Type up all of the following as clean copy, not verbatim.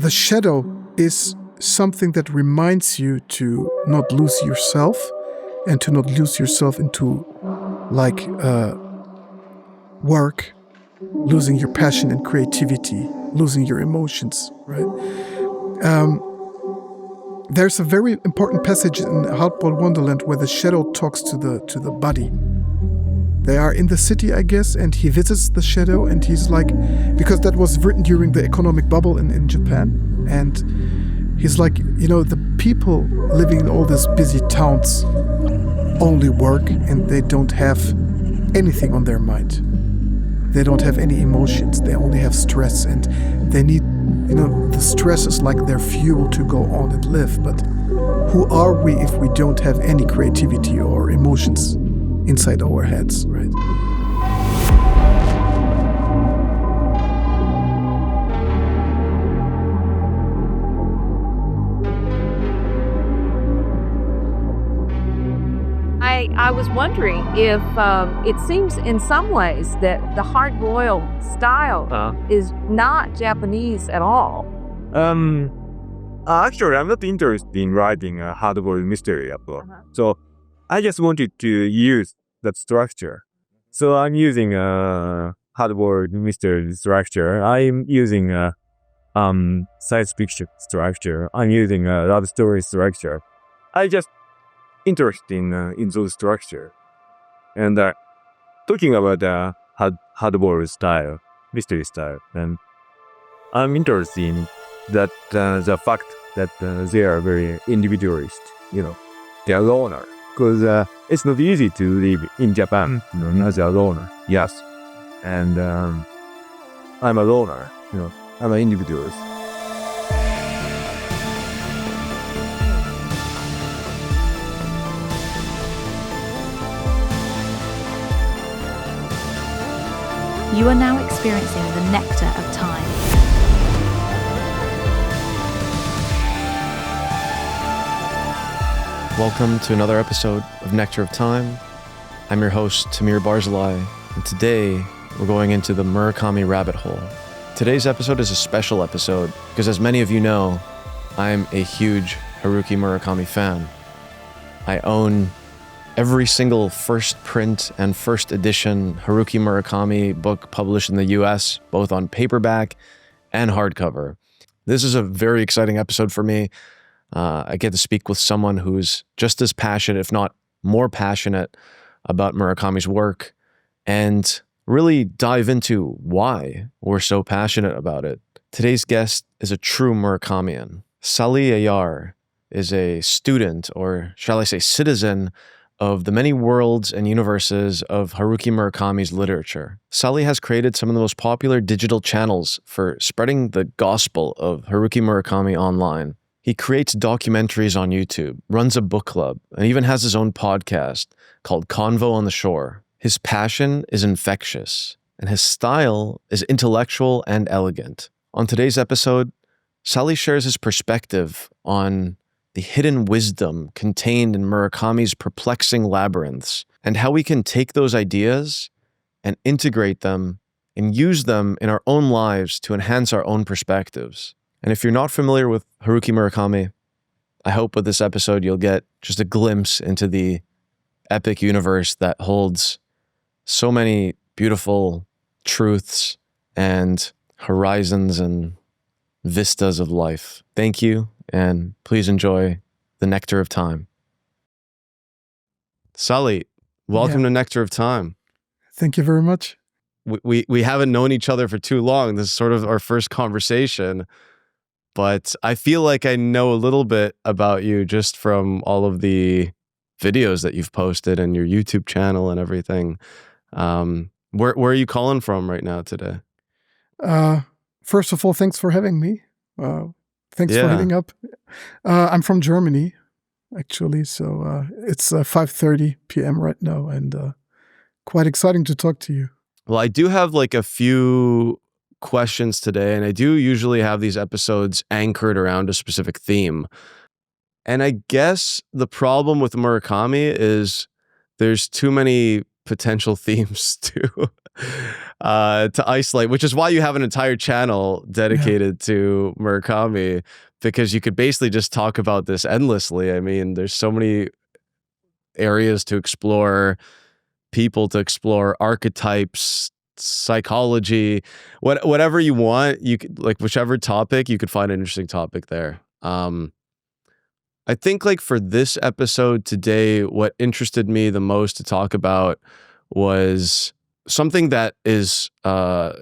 the shadow is something that reminds you to not lose yourself and to not lose yourself into like work, losing your passion and creativity, losing your emotions, right? There's a very important passage in Hardboiled Wonderland where the shadow talks to the body. They are in the city, I guess, and he visits the shadow, and he's like, because that was written during the economic bubble in Japan, and he's like, the people living in all these busy towns only work, and they don't have anything on their mind. They don't have any emotions. They only have stress, and they need, the stress is like their fuel to go on and live. But who are we if we don't have any creativity or emotions inside our heads, right? I was wondering if it seems in some ways that the hard-boiled style is not Japanese at all. Actually, I'm not interested in writing a hard-boiled mystery book. So I just wanted to use that structure. So I'm using a hard-boiled mystery structure. I'm using a science fiction structure. I'm using a love story structure. I just interested in those structure. And talking about hard-boiled style, mystery style, and I'm interested in that the fact that they are very individualist. They are loner. Because it's not easy to live in Japan as a loner. Yes. And I'm a loner. I'm an individualist. You are now experiencing the nectar of time. Welcome to another episode of Nectar of Time. I'm your host, Tamir Barzilai, and today we're going into the Murakami rabbit hole. Today's episode is a special episode because, as many of you know, I'm a huge Haruki Murakami fan. I own every single first print and first edition Haruki Murakami book published in the US, both on paperback and hardcover. This is a very exciting episode for me. I get to speak with someone who's just as passionate, if not more passionate, about Murakami's work and really dive into why we're so passionate about it. Today's guest is a true Murakamian. Salih Yayar is a student, or shall I say citizen, of the many worlds and universes of Haruki Murakami's literature. Salih has created some of the most popular digital channels for spreading the gospel of Haruki Murakami online. He creates documentaries on YouTube, runs a book club, and even has his own podcast called Convo on the Shore. His passion is infectious, and his style is intellectual and elegant. On today's episode, Salih shares his perspective on the hidden wisdom contained in Murakami's perplexing labyrinths, and how we can take those ideas and integrate them and use them in our own lives to enhance our own perspectives. And if you're not familiar with Haruki Murakami, I hope with this episode you'll get just a glimpse into the epic universe that holds so many beautiful truths and horizons and vistas of life. Thank you, and please enjoy the Nectar of Time. Salih, welcome to Nectar of Time. Thank you very much. We haven't known each other for too long. This is sort of our first conversation, but I feel like I know a little bit about you just from all of the videos that you've posted and your YouTube channel and everything. Where are you calling from right now today? First of all, thanks for having me. Thanks for hitting up. I'm from Germany, actually, so it's 5:30 p.m. right now, and quite exciting to talk to you. Well, I do have like a few questions today, and I do usually have these episodes anchored around a specific theme. And I guess the problem with Murakami is there's too many potential themes to to isolate, which is why you have an entire channel dedicated to Murakami, because you could basically just talk about this endlessly. I mean, there's so many areas to explore, people to explore, archetypes, psychology, whatever you want. You could, like, whichever topic, you could find an interesting topic there. I think, like, for this episode today, what interested me the most to talk about was something that is a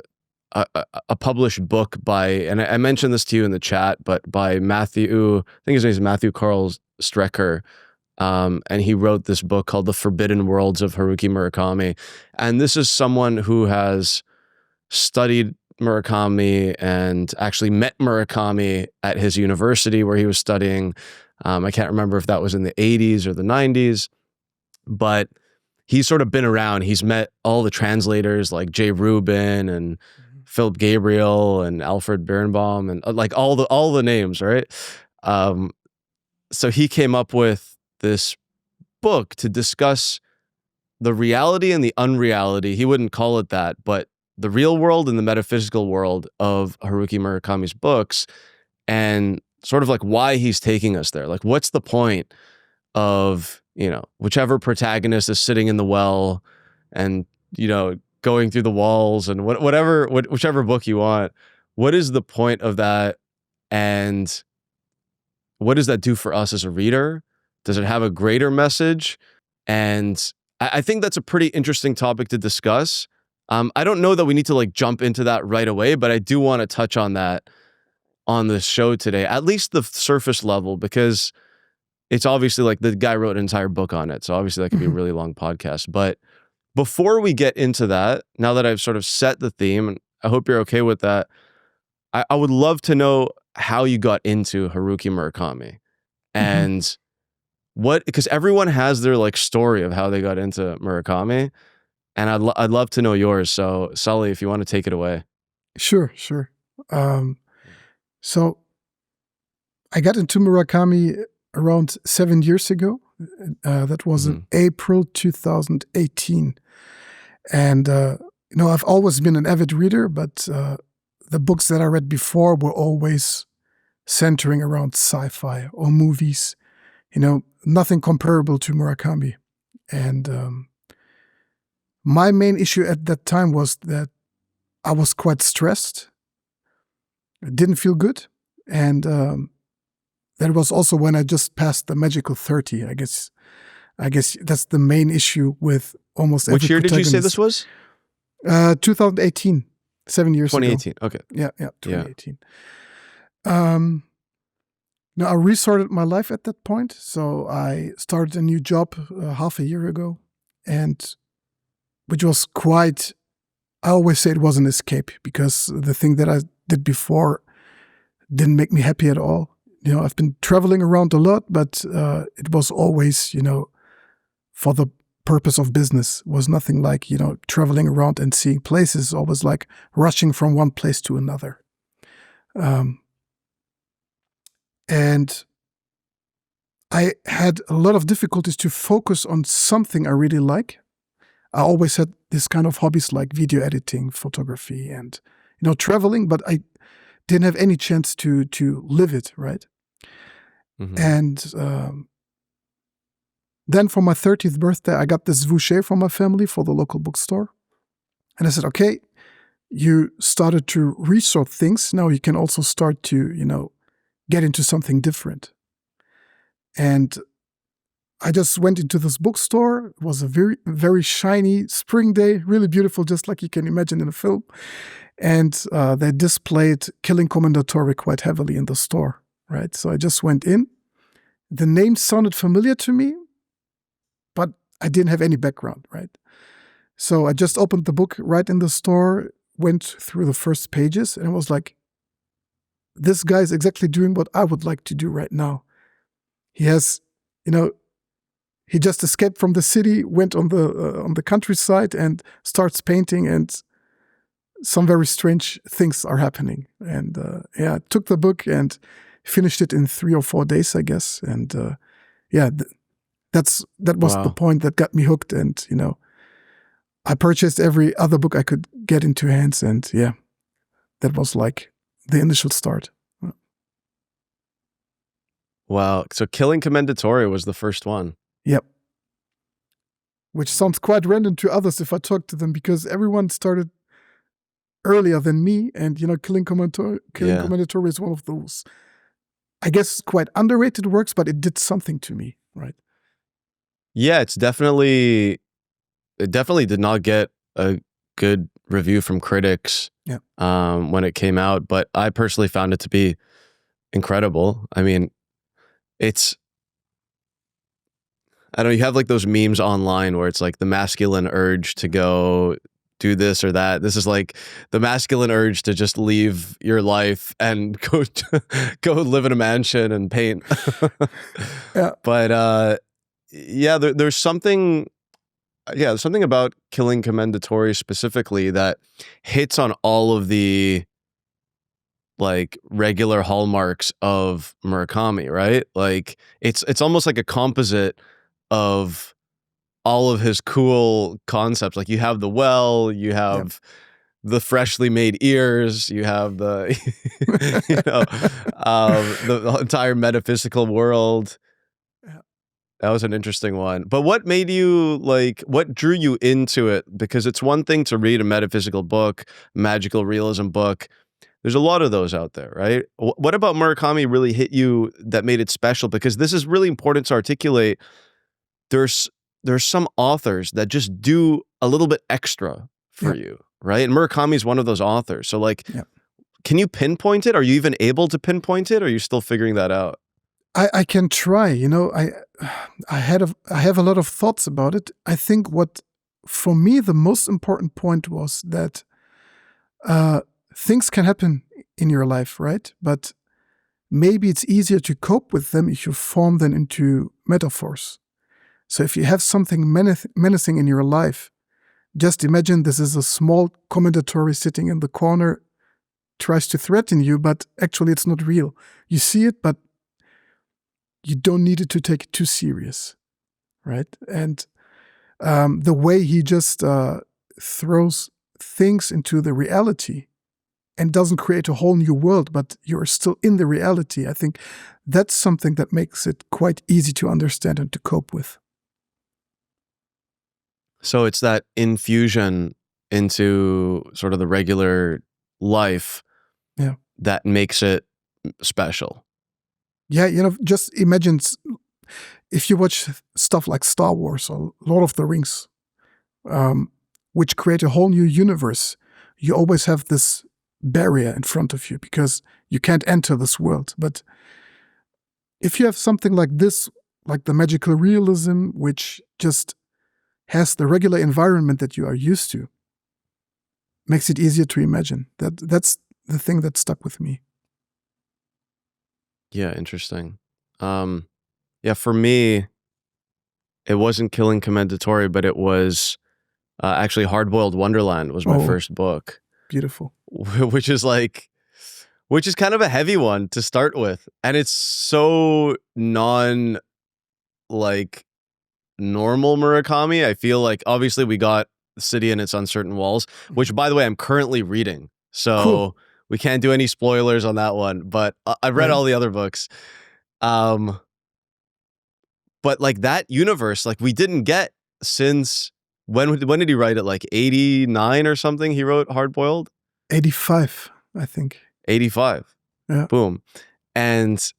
published book by, and I mentioned this to you in the chat, but by Matthew, I think his name is Matthew Carl Strecker, and he wrote this book called The Forbidden Worlds of Haruki Murakami. And this is someone who has studied Murakami and actually met Murakami at his university where he was studying. I can't remember if that was in the 80s or the 90s, but he's sort of been around. He's met all the translators like Jay Rubin and Philip Gabriel and Alfred Birnbaum and like all the names, right? So he came up with this book to discuss the reality and the unreality. He wouldn't call it that, but the real world and the metaphysical world of Haruki Murakami's books, and sort of like why he's taking us there. Like, what's the point of, you know, whichever protagonist is sitting in the well and, you know, going through the walls and whichever book you want, what is the point of that? And what does that do for us as a reader? Does it have a greater message? And I think that's a pretty interesting topic to discuss. I don't know that we need to like jump into that right away, but I do want to touch on that on the show today, at least the surface level, because it's obviously like the guy wrote an entire book on it. So obviously that could be a really long podcast. But before we get into that, now that I've sort of set the theme, and I hope you're okay with that, I would love to know how you got into Haruki Murakami and because everyone has their like story of how they got into Murakami. And I'd love to know yours. So Salih, if you want to take it away. Sure. So I got into Murakami around 7 years ago. That was in April 2018. And, you know, I've always been an avid reader, but the books that I read before were always centering around sci-fi or movies, you know, nothing comparable to Murakami. And my main issue at that time was that I was quite stressed. I didn't feel good. And that was also when I just passed the magical 30. I guess that's the main issue with almost every protagonist. Which year did you say this was? 2018, 7 years 2018, ago. okay. Yeah, 2018. Now, I restarted my life at that point. So I started a new job half a year ago, and which was quite, I always say it was an escape, because the thing that I did before didn't make me happy at all. You know, I've been traveling around a lot, but it was always, you know, for the purpose of business. It was nothing like, you know, traveling around and seeing places, always like rushing from one place to another. And I had a lot of difficulties to focus on something I really like. I always had this kind of hobbies like video editing, photography, and, you know, traveling, but I didn't have any chance to live it, right? And then for my 30th birthday, I got this voucher from my family for the local bookstore. And I said, okay, you started to resort things. Now you can also start to, you know, get into something different. And I just went into this bookstore. It was a very, very shiny spring day, really beautiful, just like you can imagine in a film. And they displayed Killing Commendatore quite heavily in the store, right? So I just went in. The name sounded familiar to me, but I didn't have any background, right? So I just opened the book right in the store, went through the first pages, and I was like, this guy is exactly doing what I would like to do right now. He has, you know, he just escaped from the city, went on the countryside and starts painting, and some very strange things are happening. And I took the book and finished it in 3 or 4 days, I guess. And that was the point that got me hooked. And, you know, I purchased every other book I could get into hands, and yeah, that was like the initial start. Wow. So Killing Commendatore was the first one. Yep. Which sounds quite random to others if I talk to them, because everyone started earlier than me, and Killing Commendatore is one of those, I guess, quite underrated works, but it did something to me, right? Yeah, it definitely did not get a good review from critics when it came out, but I personally found it to be incredible. I mean, I don't know, you have like those memes online where it's like the masculine urge to go do this or that. This is like the masculine urge to just leave your life and go live in a mansion and paint. But there's something about Killing Commendatore specifically that hits on all of the like regular hallmarks of Murakami, right? Like it's almost like a composite of all of his cool concepts. Like you have the well, you have the freshly made ears, you have the the entire metaphysical world. That was an interesting one. But what made you what drew you into it? Because it's one thing to read a metaphysical book, magical realism book. There's a lot of those out there, right? What about Murakami really hit you that made it special? Because this is really important to articulate. There's some authors that just do a little bit extra for you, right? And Murakami is one of those authors. So can you pinpoint it? Are you even able to pinpoint it? Or are you still figuring that out? I can try. I have a lot of thoughts about it. I think what, for me, the most important point was that things can happen in your life, right? But maybe it's easier to cope with them if you form them into metaphors. So if you have something menacing in your life, just imagine this is a small commendatore sitting in the corner, tries to threaten you, but actually it's not real. You see it, but you don't need it to take it too serious, right? And the way he just throws things into the reality and doesn't create a whole new world, but you're still in the reality, I think that's something that makes it quite easy to understand and to cope with. So it's that infusion into sort of the regular life that makes it special. Yeah, just imagine if you watch stuff like Star Wars or Lord of the Rings, which create a whole new universe, you always have this barrier in front of you because you can't enter this world. But if you have something like this, like the magical realism, which just has the regular environment that you are used to, makes it easier to imagine. That's the thing that stuck with me. Yeah, interesting. For me, it wasn't Killing Commendatore, but it was actually Hard-Boiled Wonderland was my first book. Beautiful. Which is kind of a heavy one to start with. And it's so normal Murakami. I feel like obviously we got The City and Its Uncertain Walls, which by the way, I'm currently reading. So cool. We can't do any spoilers on that one, but I've read all the other books. But that universe, we didn't get since when did he write it? 89 or something? He wrote Hard-Boiled? 85, I think. 85. Yeah. Boom. And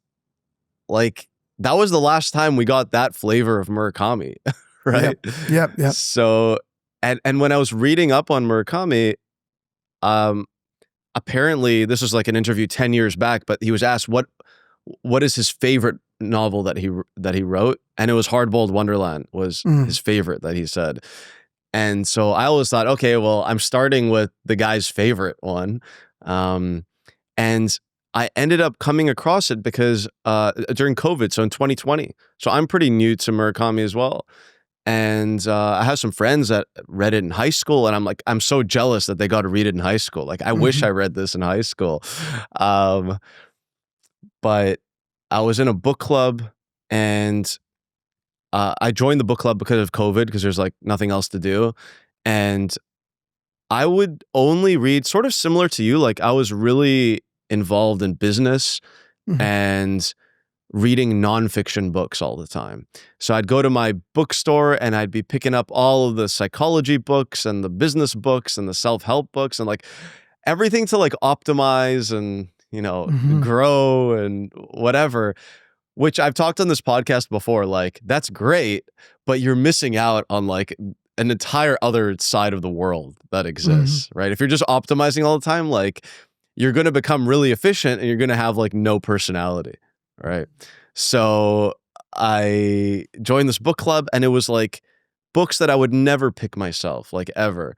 that was the last time we got that flavor of Murakami, right? Yeah. So, and when I was reading up on Murakami, apparently this was an interview 10 years back, but he was asked what is his favorite novel that he wrote, and it was Hard-Boiled Wonderland was his favorite that he said. And so I always thought, okay, well, I'm starting with the guy's favorite one. And I ended up coming across it because during COVID, so in 2020. So I'm pretty new to Murakami as well. And I have some friends that read it in high school, and I'm so jealous that they got to read it in high school. I wish I read this in high school. But I was in a book club, and I joined the book club because of COVID, because there's nothing else to do. And I would only read, sort of similar to you, like I was really involved in business and reading nonfiction books all the time. So I'd go to my bookstore and I'd be picking up all of the psychology books and the business books and the self-help books and like everything to like optimize and, you know, grow and whatever, which I've talked on this podcast before. Like, that's great, but you're missing out on like an entire other side of the world that exists, right? If you're just optimizing all the time, like you're going to become really efficient and you're going to have like no personality. Right. So I joined this book club and it was like books that I would never pick myself, like ever.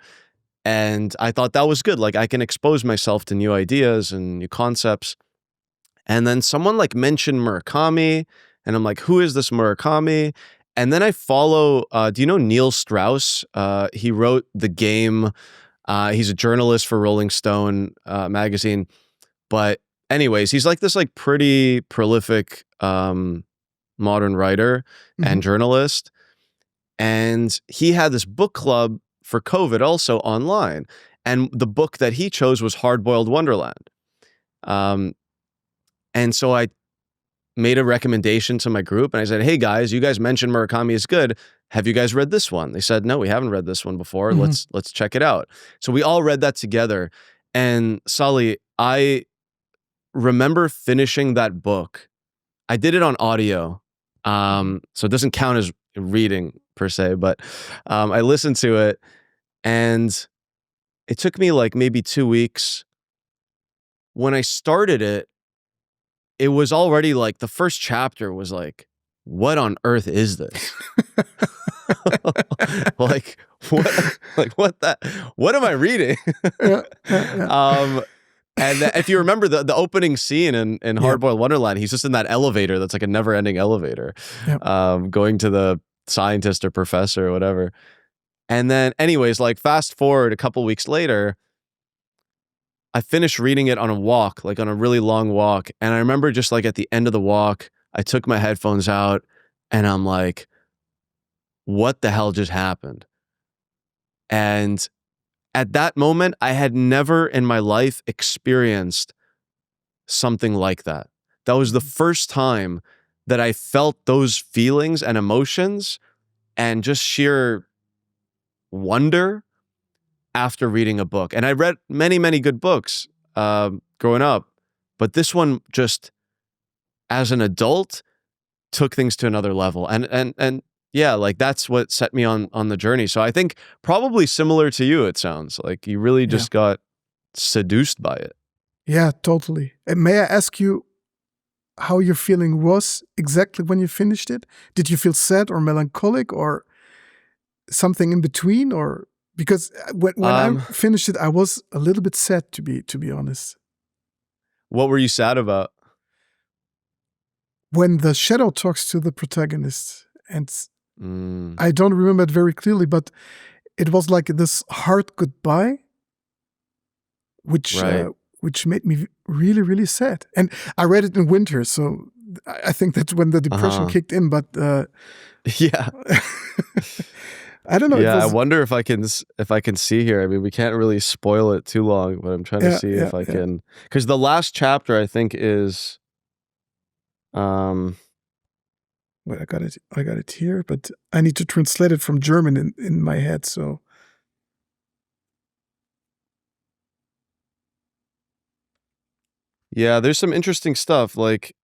And I thought that was good. Like I can expose myself to new ideas and new concepts. And then someone like mentioned Murakami and I'm like, who is this Murakami? And then I follow, do you know Neil Strauss? He wrote The Game. He's a journalist for Rolling Stone magazine. But anyways, he's like this like pretty prolific modern writer and journalist. And he had this book club for COVID also online. And the book that he chose was Hard-Boiled Wonderland. And so I made a recommendation to my group and I said, hey guys, you guys mentioned Murakami is good. Have you guys read this one? They said, no, we haven't read this one before. Let's check it out. So we all read that together. And Salih, I remember finishing that book. I did it on audio. So it doesn't count as reading per se, but I listened to it and it took me like maybe 2 weeks. When I started it, it was already like the first chapter was like, what on earth is this? Like what am I reading? And if you remember the opening scene in Hard-Boiled Wonderland, he's just in that elevator that's like a never-ending elevator, going to the scientist or professor or whatever. And then anyways, like fast forward a couple weeks later, I finished reading it on a walk, like on a really long walk. And I remember just like at the end of the walk, I took my headphones out and I'm like, what the hell just happened? And at that moment, I had never in my life experienced something like that. That was the first time that I felt those feelings and emotions and just sheer wonder after reading a book. And I read many, many good books growing up, but this one just, as an adult, took things to another level. And yeah, like that's what set me on the journey. So I think probably similar to you, it sounds like you really just got seduced by it. Yeah, totally. And may I ask you how your feeling was exactly when you finished it? Did you feel sad or melancholic or something in between? Or because when I finished it, I was a little bit sad to be honest. What were you sad about? When the shadow talks to the protagonist, and I don't remember it very clearly, but it was like this hard goodbye, which made me really, really sad. And I read it in winter, so I think that's when the depression kicked in. But yeah, I don't know. Yeah, I wonder if I can see here. I mean, we can't really spoil it too long, but I'm trying to see if I can, because the last chapter I think is. Well, I got it here, but I need to translate it from German in my head. So, yeah, there's some interesting stuff. Like,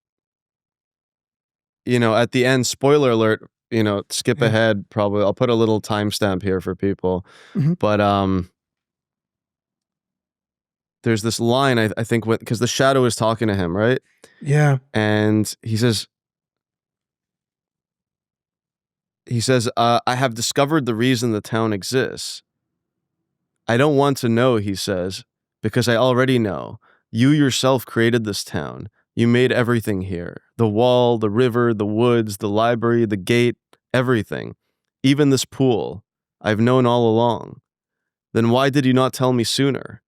you know, at the end, spoiler alert. You know, skip ahead. Probably, I'll put a little timestamp here for people. But there's this line I think because the shadow is talking to him, right? Yeah, and he says, I have discovered the reason the town exists. I don't want to know, he says, because I already know. You yourself created this town. You made everything here. The wall, the river, the woods, the library, the gate, everything. Even this pool. I've known all along. Then why did you not tell me sooner?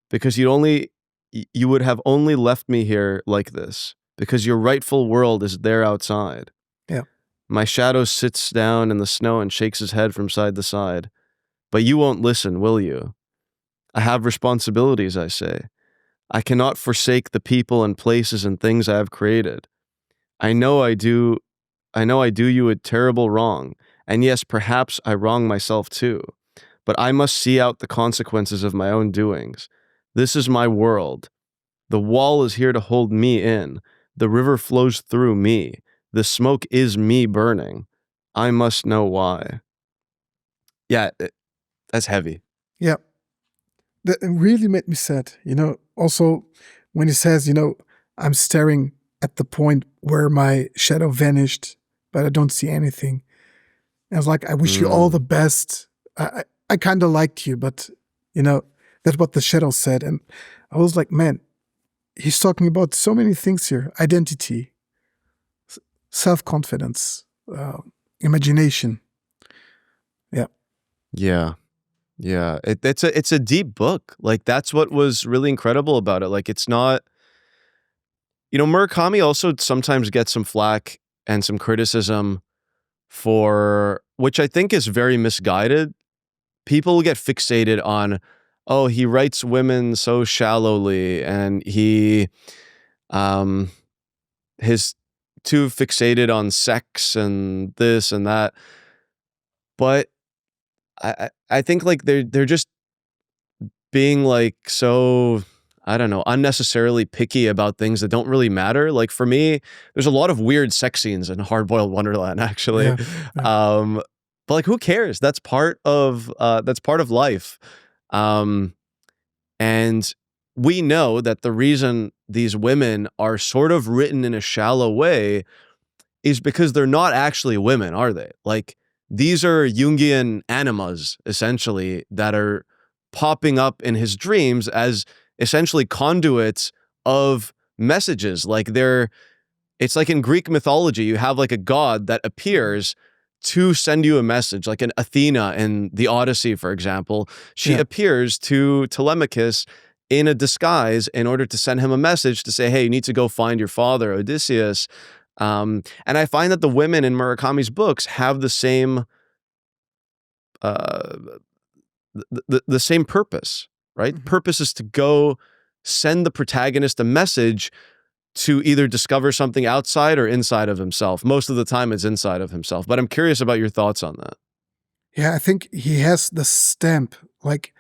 Because you would have only left me here like this. Because your rightful world is there outside. Yeah. My shadow sits down in the snow and shakes his head from side to side. But you won't listen, will you? I have responsibilities, I say. I cannot forsake the people and places and things I have created. I know I do you a terrible wrong, and yes, perhaps I wrong myself too. But I must see out the consequences of my own doings. This is my world. The wall is here to hold me in. The river flows through me. The smoke is me burning. I must know why. Yeah, that's heavy. Yeah. That really made me sad. Also when he says, I'm staring at the point where my shadow vanished, but I don't see anything. And I was like, I wish you all the best. I kind of liked you, but, that's what the shadow said. And I was like, man, he's talking about so many things here. Identity, self-confidence, imagination. Yeah. Yeah. Yeah. It's a deep book. Like, that's what was really incredible about it. Like, it's not, Murakami also sometimes gets some flack and some criticism for, which I think is very misguided. People get fixated on, oh, he writes women so shallowly, and he's too fixated on sex and this and that. But I think like they're just being like so, I don't know, unnecessarily picky about things that don't really matter. Like for me, there's a lot of weird sex scenes in Hard-Boiled Wonderland, actually. Yeah. But like, who cares? That's part of life. And we know that the reason these women are sort of written in a shallow way is because they're not actually women, are they? Like, these are Jungian animas, essentially, that are popping up in his dreams as essentially conduits of messages. Like, it's like in Greek mythology, you have like a god that appears to send you a message, like an Athena in the Odyssey, for example. She appears to Telemachus in a disguise in order to send him a message to say, hey, you need to go find your father, Odysseus. And I find that the women in Murakami's books have the same the same purpose, right? Mm-hmm. Purpose is to go send the protagonist a message to either discover something outside or inside of himself. Most of the time it's inside of himself. But I'm curious about your thoughts on that. Yeah, I think he has the stamp. Like,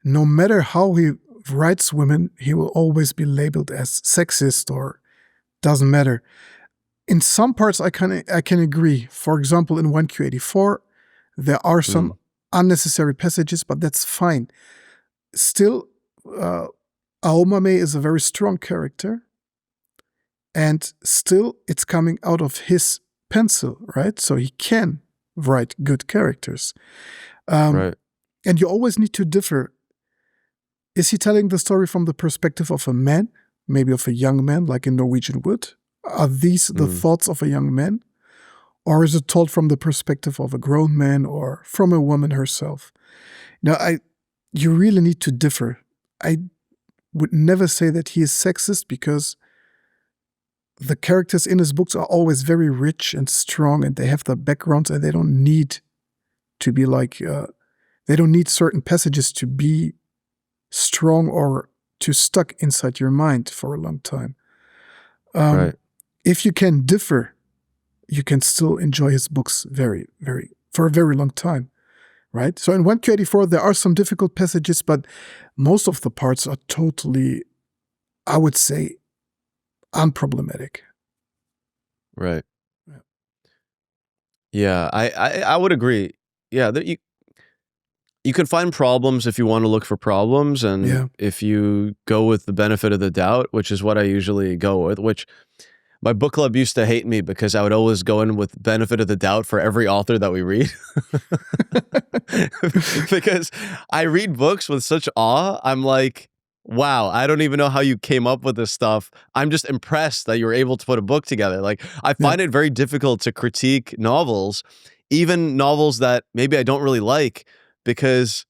no matter how he writes women, he will always be labeled as sexist or doesn't matter. In some parts, I can agree. For example, in 1Q84, there are some unnecessary passages, but that's fine. Still, Aomame is a very strong character, and still it's coming out of his pencil, right? So he can write good characters. Right. And you always need to differ. Is he telling the story from the perspective of a man, maybe of a young man, like in Norwegian Wood? Are these the thoughts of a young man? Or is it told from the perspective of a grown man or from a woman herself? You really need to differ. I would never say that he is sexist, because the characters in his books are always very rich and strong, and they have the backgrounds, and they don't need to be like, they don't need certain passages to be strong or to stuck inside your mind for a long time. Right. If you can differ, you can still enjoy his books for a very long time, right? So in 1Q84, there are some difficult passages, but most of the parts are totally, I would say, unproblematic. Right. Yeah, I would agree. Yeah, that you can find problems if you want to look for problems, and if you go with the benefit of the doubt, which is what I usually go with, which my book club used to hate me because I would always go in with benefit of the doubt for every author that we read. Because I read books with such awe. I'm like, wow, I don't even know how you came up with this stuff. I'm just impressed that you were able to put a book together. Like, I find it very difficult to critique novels, even novels that maybe I don't really like, because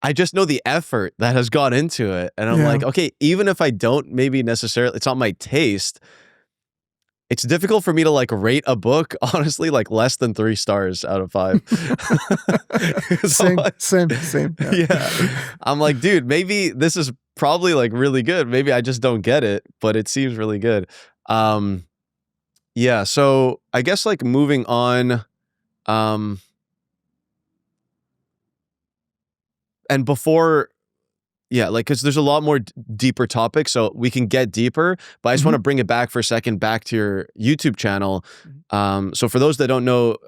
I just know the effort that has gone into it. And I'm like, okay, even if I don't maybe necessarily, it's not my taste, it's difficult for me to like rate a book, honestly, like less than 3 stars out of 5. Same. Yeah. I'm like, dude, maybe this is probably like really good. Maybe I just don't get it, but it seems really good. Yeah. So I guess like moving on, and before, yeah, like, because there's a lot more deeper topics, so we can get deeper, but I just want to bring it back for a second, back to your YouTube channel. So for those that don't know,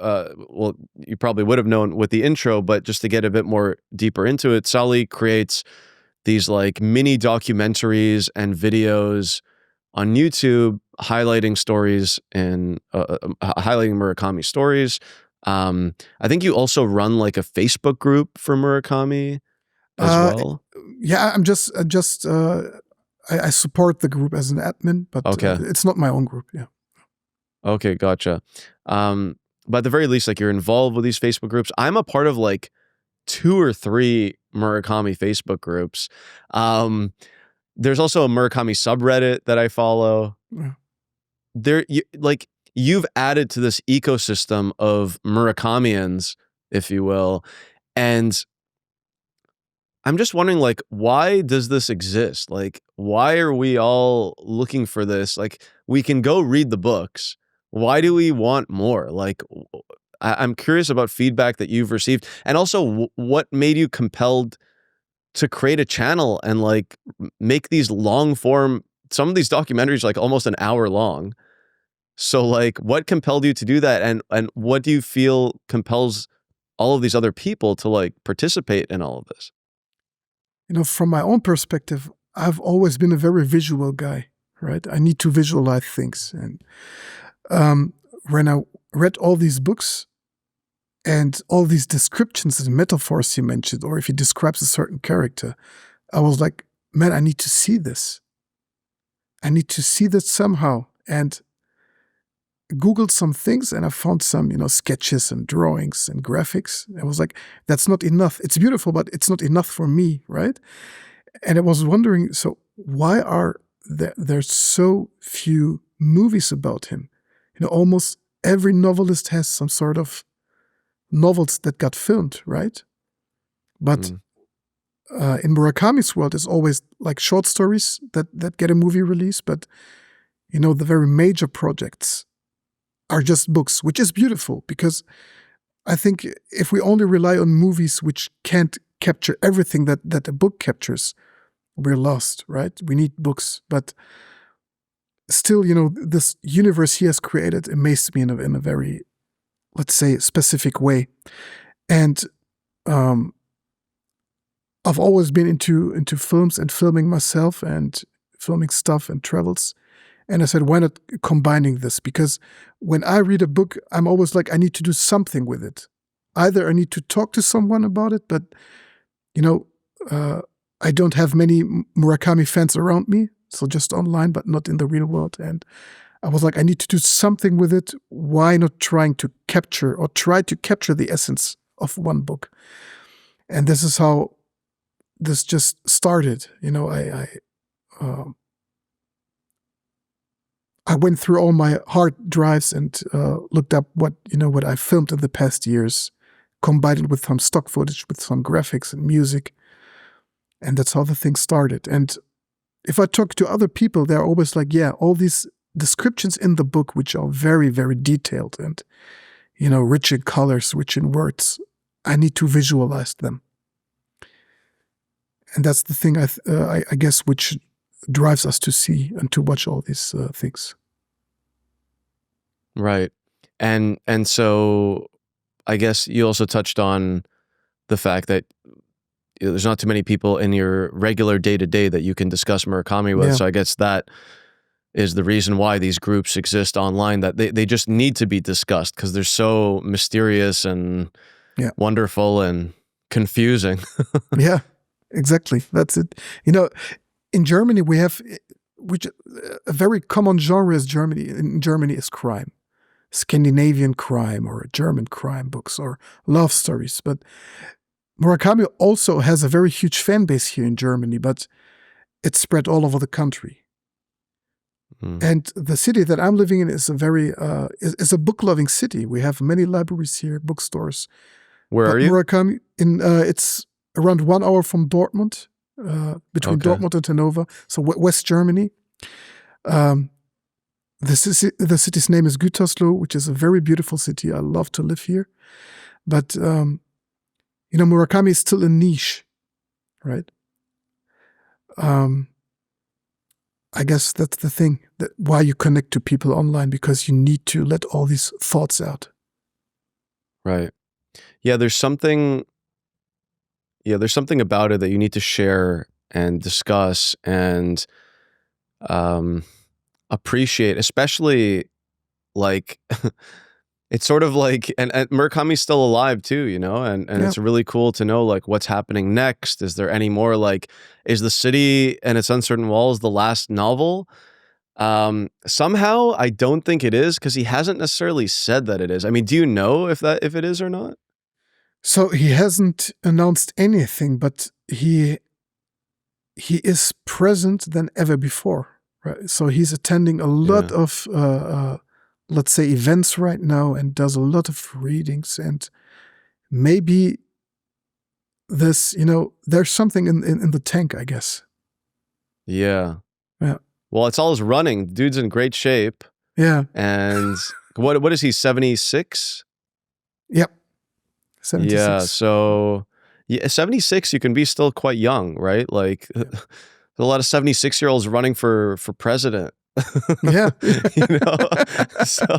well, you probably would have known with the intro, but just to get a bit more deeper into it, Salih creates these like mini documentaries and videos on YouTube highlighting stories and highlighting Murakami stories. I think you also run like a Facebook group for Murakami as well. Yeah, I support the group as an admin, but it's not my own group. Yeah. Okay, gotcha. But at the very least, like you're involved with these Facebook groups. I'm a part of like 2 or 3 Murakami Facebook groups. There's also a Murakami subreddit that I follow. Yeah. You've added to this ecosystem of Murakamians, if you will, and I'm just wondering, like, why does this exist? Like, why are we all looking for this? Like, we can go read the books. Why do we want more? Like, I'm curious about feedback that you've received, and also what made you compelled to create a channel and like make these long form, some of these documentaries like almost an hour long. So like, what compelled you to do that, and what do you feel compels all of these other people to like participate in all of this? You know, from my own perspective, I've always been a very visual guy, right? I need to visualize things. And when I read all these books and all these descriptions and metaphors he mentioned, or if he describes a certain character, I was like, man, I need to see this. I need to see that somehow. And Googled some things and I found some, sketches and drawings and graphics. I was like, that's not enough. It's beautiful, but it's not enough for me, right? And I was wondering, so why are there so few movies about him? Almost every novelist has some sort of novels that got filmed, right? But in Murakami's world, it's always like short stories that get a movie release. But, the very major projects are just books, which is beautiful, because I think if we only rely on movies which can't capture everything that a book captures, we're lost, right? We need books. But still, this universe he has created amazed me in a very, let's say, specific way. And I've always been into films and filming myself and filming stuff and travels. And I said, why not combining this? Because when I read a book, I'm always like, I need to do something with it. Either I need to talk to someone about it, but, I don't have many Murakami fans around me, so just online, but not in the real world. And I was like, I need to do something with it. Why not try to capture the essence of one book? And this is how this just started. I went through all my hard drives and looked up what I filmed in the past years, combined it with some stock footage, with some graphics and music. And that's how the thing started. And if I talk to other people, they're always like, yeah, all these descriptions in the book, which are very, very detailed and, rich in colors, rich in words, I need to visualize them. And that's the thing, I guess, which drives us to see and to watch all these things. Right. And so I guess you also touched on the fact that there's not too many people in your regular day-to-day that you can discuss Murakami with. Yeah. So I guess that is the reason why these groups exist online, that they just need to be discussed because they're so mysterious and wonderful and confusing. Yeah, exactly. That's it. In Germany, we have a very common genre in Germany is crime. Scandinavian crime or German crime books or love stories. But Murakami also has a very huge fan base here in Germany, but it's spread all over the country. And the city that I'm living in is a very is a book-loving city. We have many libraries here, bookstores. Where are you? Murakami, it's around 1 hour from Dortmund, between Dortmund and Hanover, so West Germany. The city's name is Gütersloh, which is a very beautiful city. I love to live here. But, Murakami is still a niche, right? I guess that's the thing, that why you connect to people online, because you need to let all these thoughts out. Right. Yeah, there's something about it that you need to share and discuss and appreciate, especially like it's sort of like, and Murakami's still alive too, and it's really cool to know like what's happening next. Is there any more, like, is The City and Its Uncertain Walls the last novel? Somehow I don't think it is, because he hasn't necessarily said that it is. I mean, do you know if it is or not? So he hasn't announced anything, but he is present than ever before, right? So he's attending a lot of let's say events right now, and does a lot of readings, and maybe this, there's something in the tank, I guess. Yeah. Yeah. Well, it's all his running. Dude's in great shape. Yeah. And what is he, 76? Yep. 76. Yeah, so 76, you can be still quite young, right? Like a lot of 76-year-olds running for president. Yeah. So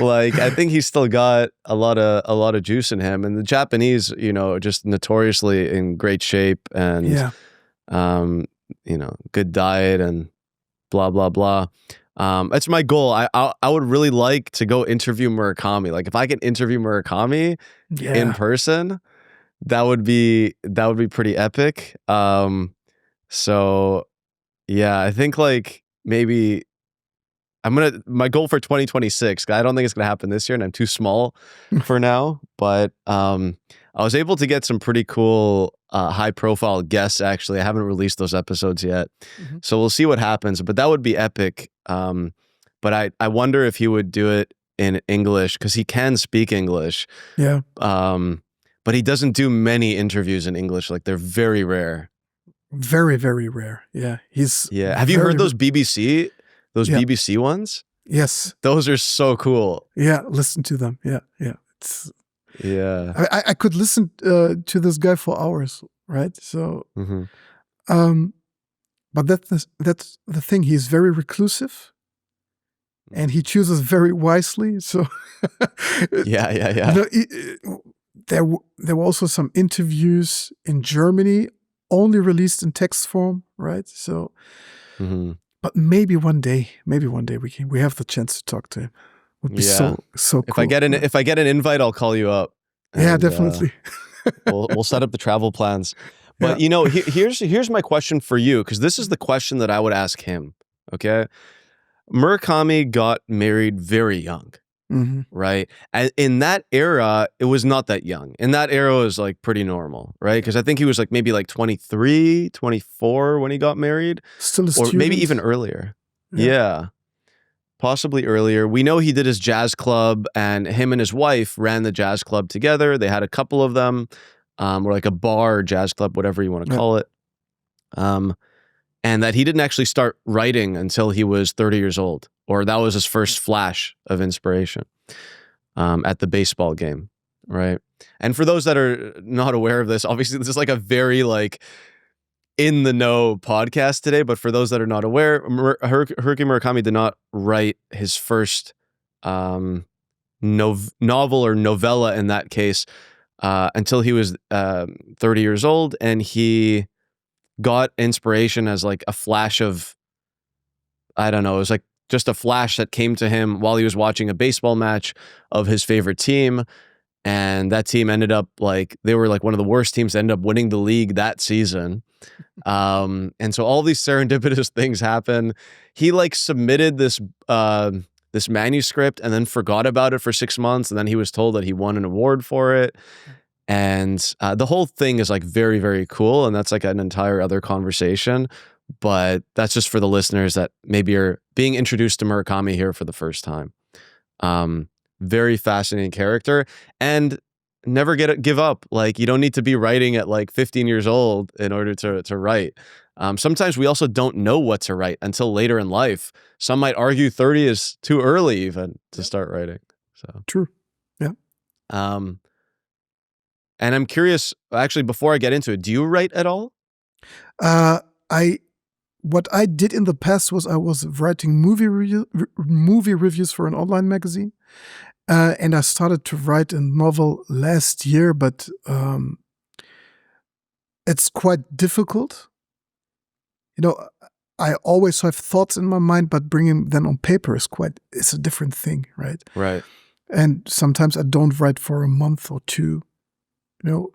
like I think he's still got a lot of juice in him. And the Japanese, just notoriously in great shape, and good diet and blah blah blah. That's my goal. I would really like to go interview Murakami. Like if I can interview Murakami in person, that would be pretty epic. So yeah, I think like maybe my goal for 2026, I don't think it's gonna happen this year, and I'm too small for now, but I was able to get some pretty cool high profile guests. Actually, I haven't released those episodes yet. So we'll see what happens, but that would be epic. But I wonder if he would do it in English, because he can speak English. Yeah. But he doesn't do many interviews in English. Like they're very rare. Very, very rare. Yeah. Have you heard those BBC BBC ones? Yes. Those are so cool. Yeah. Listen to them. Yeah. Yeah. I could listen to this guy for hours, right? So, but that's the thing. He's very reclusive, and he chooses very wisely. So, yeah. There were also some interviews in Germany, only released in text form, right? So, but maybe one day we have the chance to talk to him. Would be so cool. If I get an invite, I'll call you up. Yeah, definitely. We'll set up the travel plans. But here's my question for you, because this is the question that I would ask him. Okay, Murakami got married very young, right? And in that era, it was not that young. In that era, it was like pretty normal, right? Because I think he was like maybe like 23, 24 when he got married, still a student, or maybe even earlier. Yeah. Possibly earlier. We know he did his jazz club, and him and his wife ran the jazz club together. They had a couple of them, or like a bar, jazz club, whatever you want to call it. And that he didn't actually start writing until he was 30 years old, or that was his first flash of inspiration at the baseball game, right? And for those that are not aware of this, obviously this is like a very like in the know podcast today, but for those that are not aware, Haruki Murakami did not write his first novel or novella in that case until he was 30 years old, and he got inspiration as like a flash of, I don't know, it was like just a flash that came to him while he was watching a baseball match of his favorite team. And that team ended up like, they were like one of the worst teams to end up winning the league that season. And so all these serendipitous things happen. He like submitted this manuscript and then forgot about it for 6 months. And then he was told that he won an award for it. And the whole thing is like very, very cool. And that's like an entire other conversation. But that's just for the listeners that maybe are being introduced to Murakami here for the first time. Very fascinating character, and never give up. Like, you don't need to be writing at like 15 years old in order to write. Sometimes we also don't know what to write until later in life. Some might argue 30 is too early even to start writing. So True. Yeah. And I'm curious, actually, before I get into it, do you write at all? What I did in the past was I was writing movie reviews for an online magazine, and I started to write a novel last year, but it's quite difficult. You know, I always have thoughts in my mind, but bringing them on paper it's a different thing, right? Right. And sometimes I don't write for a month or two. You know,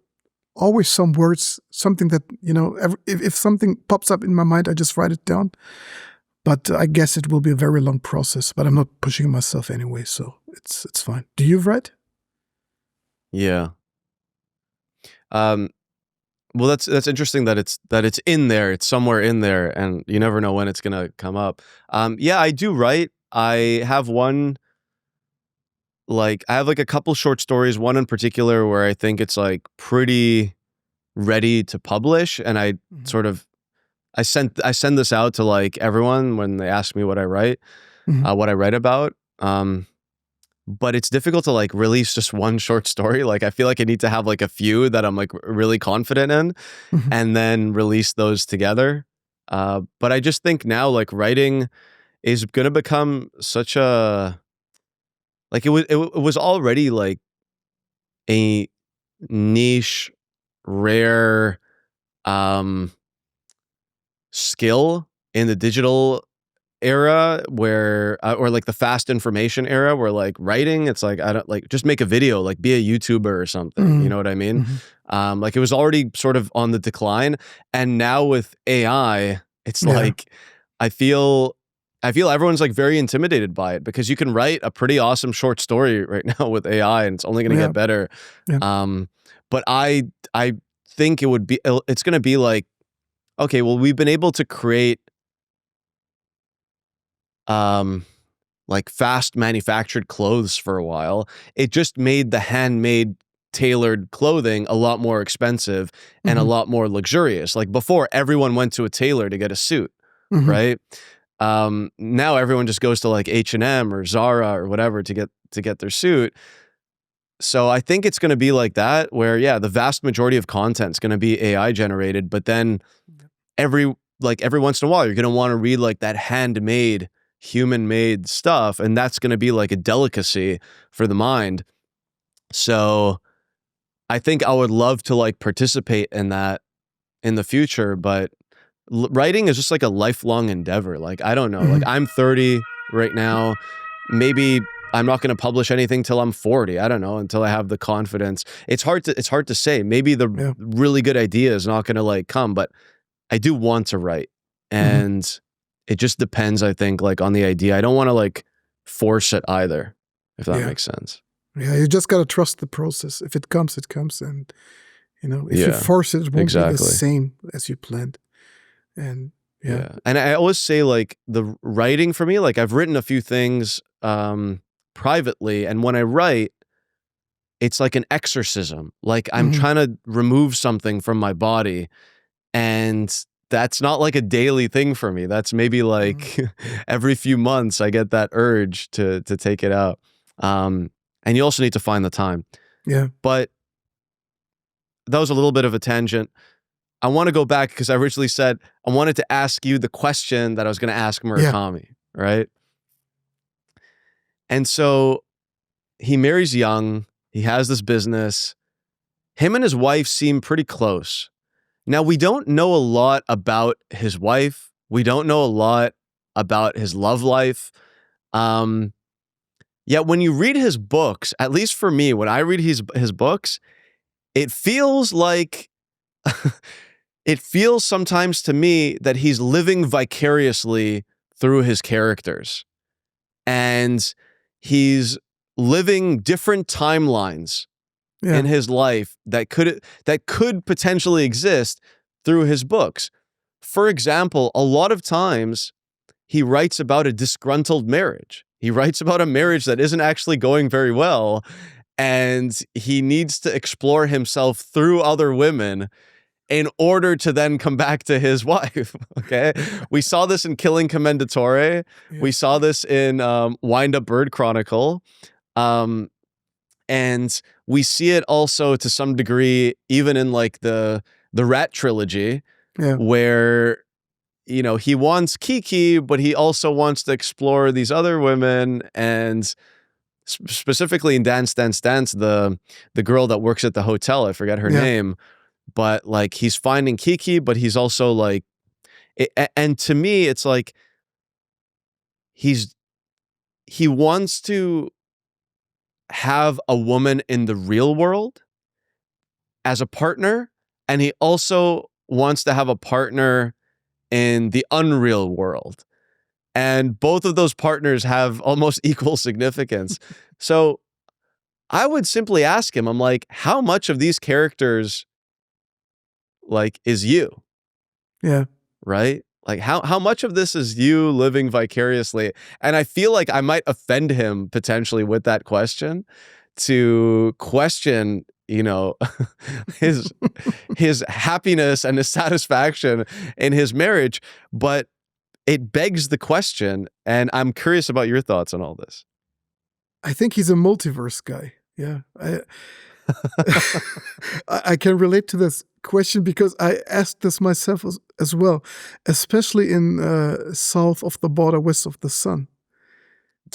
always some words, something that, you know, if something pops up in my mind, I just write it down. But I guess it will be a very long process, but I'm not pushing myself anyway, so it's fine. Do you write? Yeah. Well, that's interesting that it's in there. It's somewhere in there, and you never know when it's gonna come up. Yeah, I do write. I have one. Like, I have like a couple short stories, one in particular where I think it's like pretty ready to publish, and I sort of I send this out to like everyone when they ask me what I write, what I write about. But it's difficult to like release just one short story. Like, I feel like I need to have like a few that I'm like really confident in, and then release those together. But I just think now like writing is going to become such a, like, it was already like a niche, rare skill in the digital era where or like the fast information era, where like writing, it's like, I don't like, just make a video, like be a YouTuber or something. You know what I mean? Like, it was already sort of on the decline, and now with AI, it's like I feel everyone's like very intimidated by it, because you can write a pretty awesome short story right now with AI, and it's only going to get better. But I think it's going to be like, okay, well, we've been able to create like fast manufactured clothes for a while. It just made the handmade tailored clothing a lot more expensive and a lot more luxurious. Like, before, everyone went to a tailor to get a suit, right? Now everyone just goes to like H&M or Zara or whatever to get their suit. So I think it's going to be like that, where the vast majority of content is going to be AI generated, but then every once in a while you're going to want to read like that handmade, human-made stuff, and that's going to be like a delicacy for the mind. So I think I would love to like participate in that in the future, but writing is just like a lifelong endeavor. Like, I don't know, like, I'm 30 right now. Maybe I'm not going to publish anything till I'm 40. I don't know, until I have the confidence. It's hard to say. Maybe the really good idea is not going to like come, but I do want to write, and it just depends, I think, like on the idea. I don't want to like force it either, if that makes sense. Yeah, you just got to trust the process. If it comes, it comes. And, you know, if you force it, it won't be the same as you planned. And and I always say, like, the writing for me, like, I've written a few things privately, and when I write, it's like an exorcism. Like, I'm trying to remove something from my body, and that's not like a daily thing for me. That's maybe like every few months I get that urge to take it out. And you also need to find the time. Yeah. But that was a little bit of a tangent. I want to go back, because I originally said I wanted to ask you the question that I was going to ask Murakami, right? And so he marries young. He has this business. Him and his wife seem pretty close. Now, we don't know a lot about his wife. We don't know a lot about his love life. Yet when you read his books, at least for me, when I read his books, it feels like, it feels sometimes to me that he's living vicariously through his characters. And he's living different timelines in his life that could potentially exist through his books. for example, a lot of times he writes about a disgruntled marriage. He writes about a marriage that isn't actually going very well, and he needs to explore himself through other women in order to then come back to his wife. Okay, we saw this in Killing Commendatore. Yeah. We saw this in Wind Up Bird Chronicle, and we see it also to some degree even in like the Rat trilogy, where he wants Kiki, but he also wants to explore these other women, and specifically in Dance, Dance, Dance, the girl that works at the hotel, I forget her name, but like he's finding Kiki, but he's also like, and to me, it's like he wants to have a woman in the real world as a partner, and he also wants to have a partner in the unreal world. And both of those partners have almost equal significance. So I would simply ask him, I'm like, how much of these characters like is you? Yeah. Right? Like how much of this is you living vicariously? And I feel like I might offend him potentially with that question, to question, his happiness and his satisfaction in his marriage. But it begs the question, and I'm curious about your thoughts on all this. I think he's a multiverse guy. Yeah. I can relate to this question because I asked this myself as well, especially in South of the Border, West of the Sun.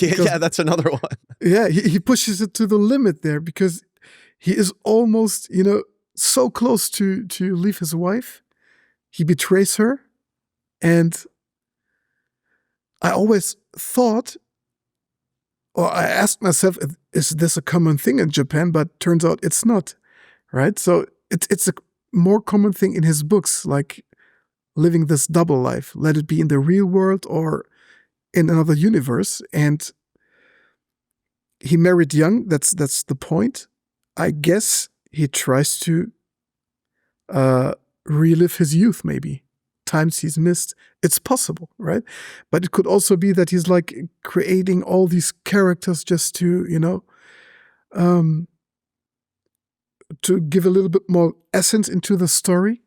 Yeah, that's another one. Yeah, he pushes it to the limit there because he is almost, so close to leave his wife. He betrays her. And I always thought, or I asked myself, is this a common thing in Japan? But turns out it's not, right? So it's a more common thing in his books, like living this double life, let it be in the real world or in another universe. And he married young. That's the point. I guess he tries to relive his youth, maybe. Times he's missed. It's possible, right? But it could also be that he's like creating all these characters just to, to give a little bit more essence into the story.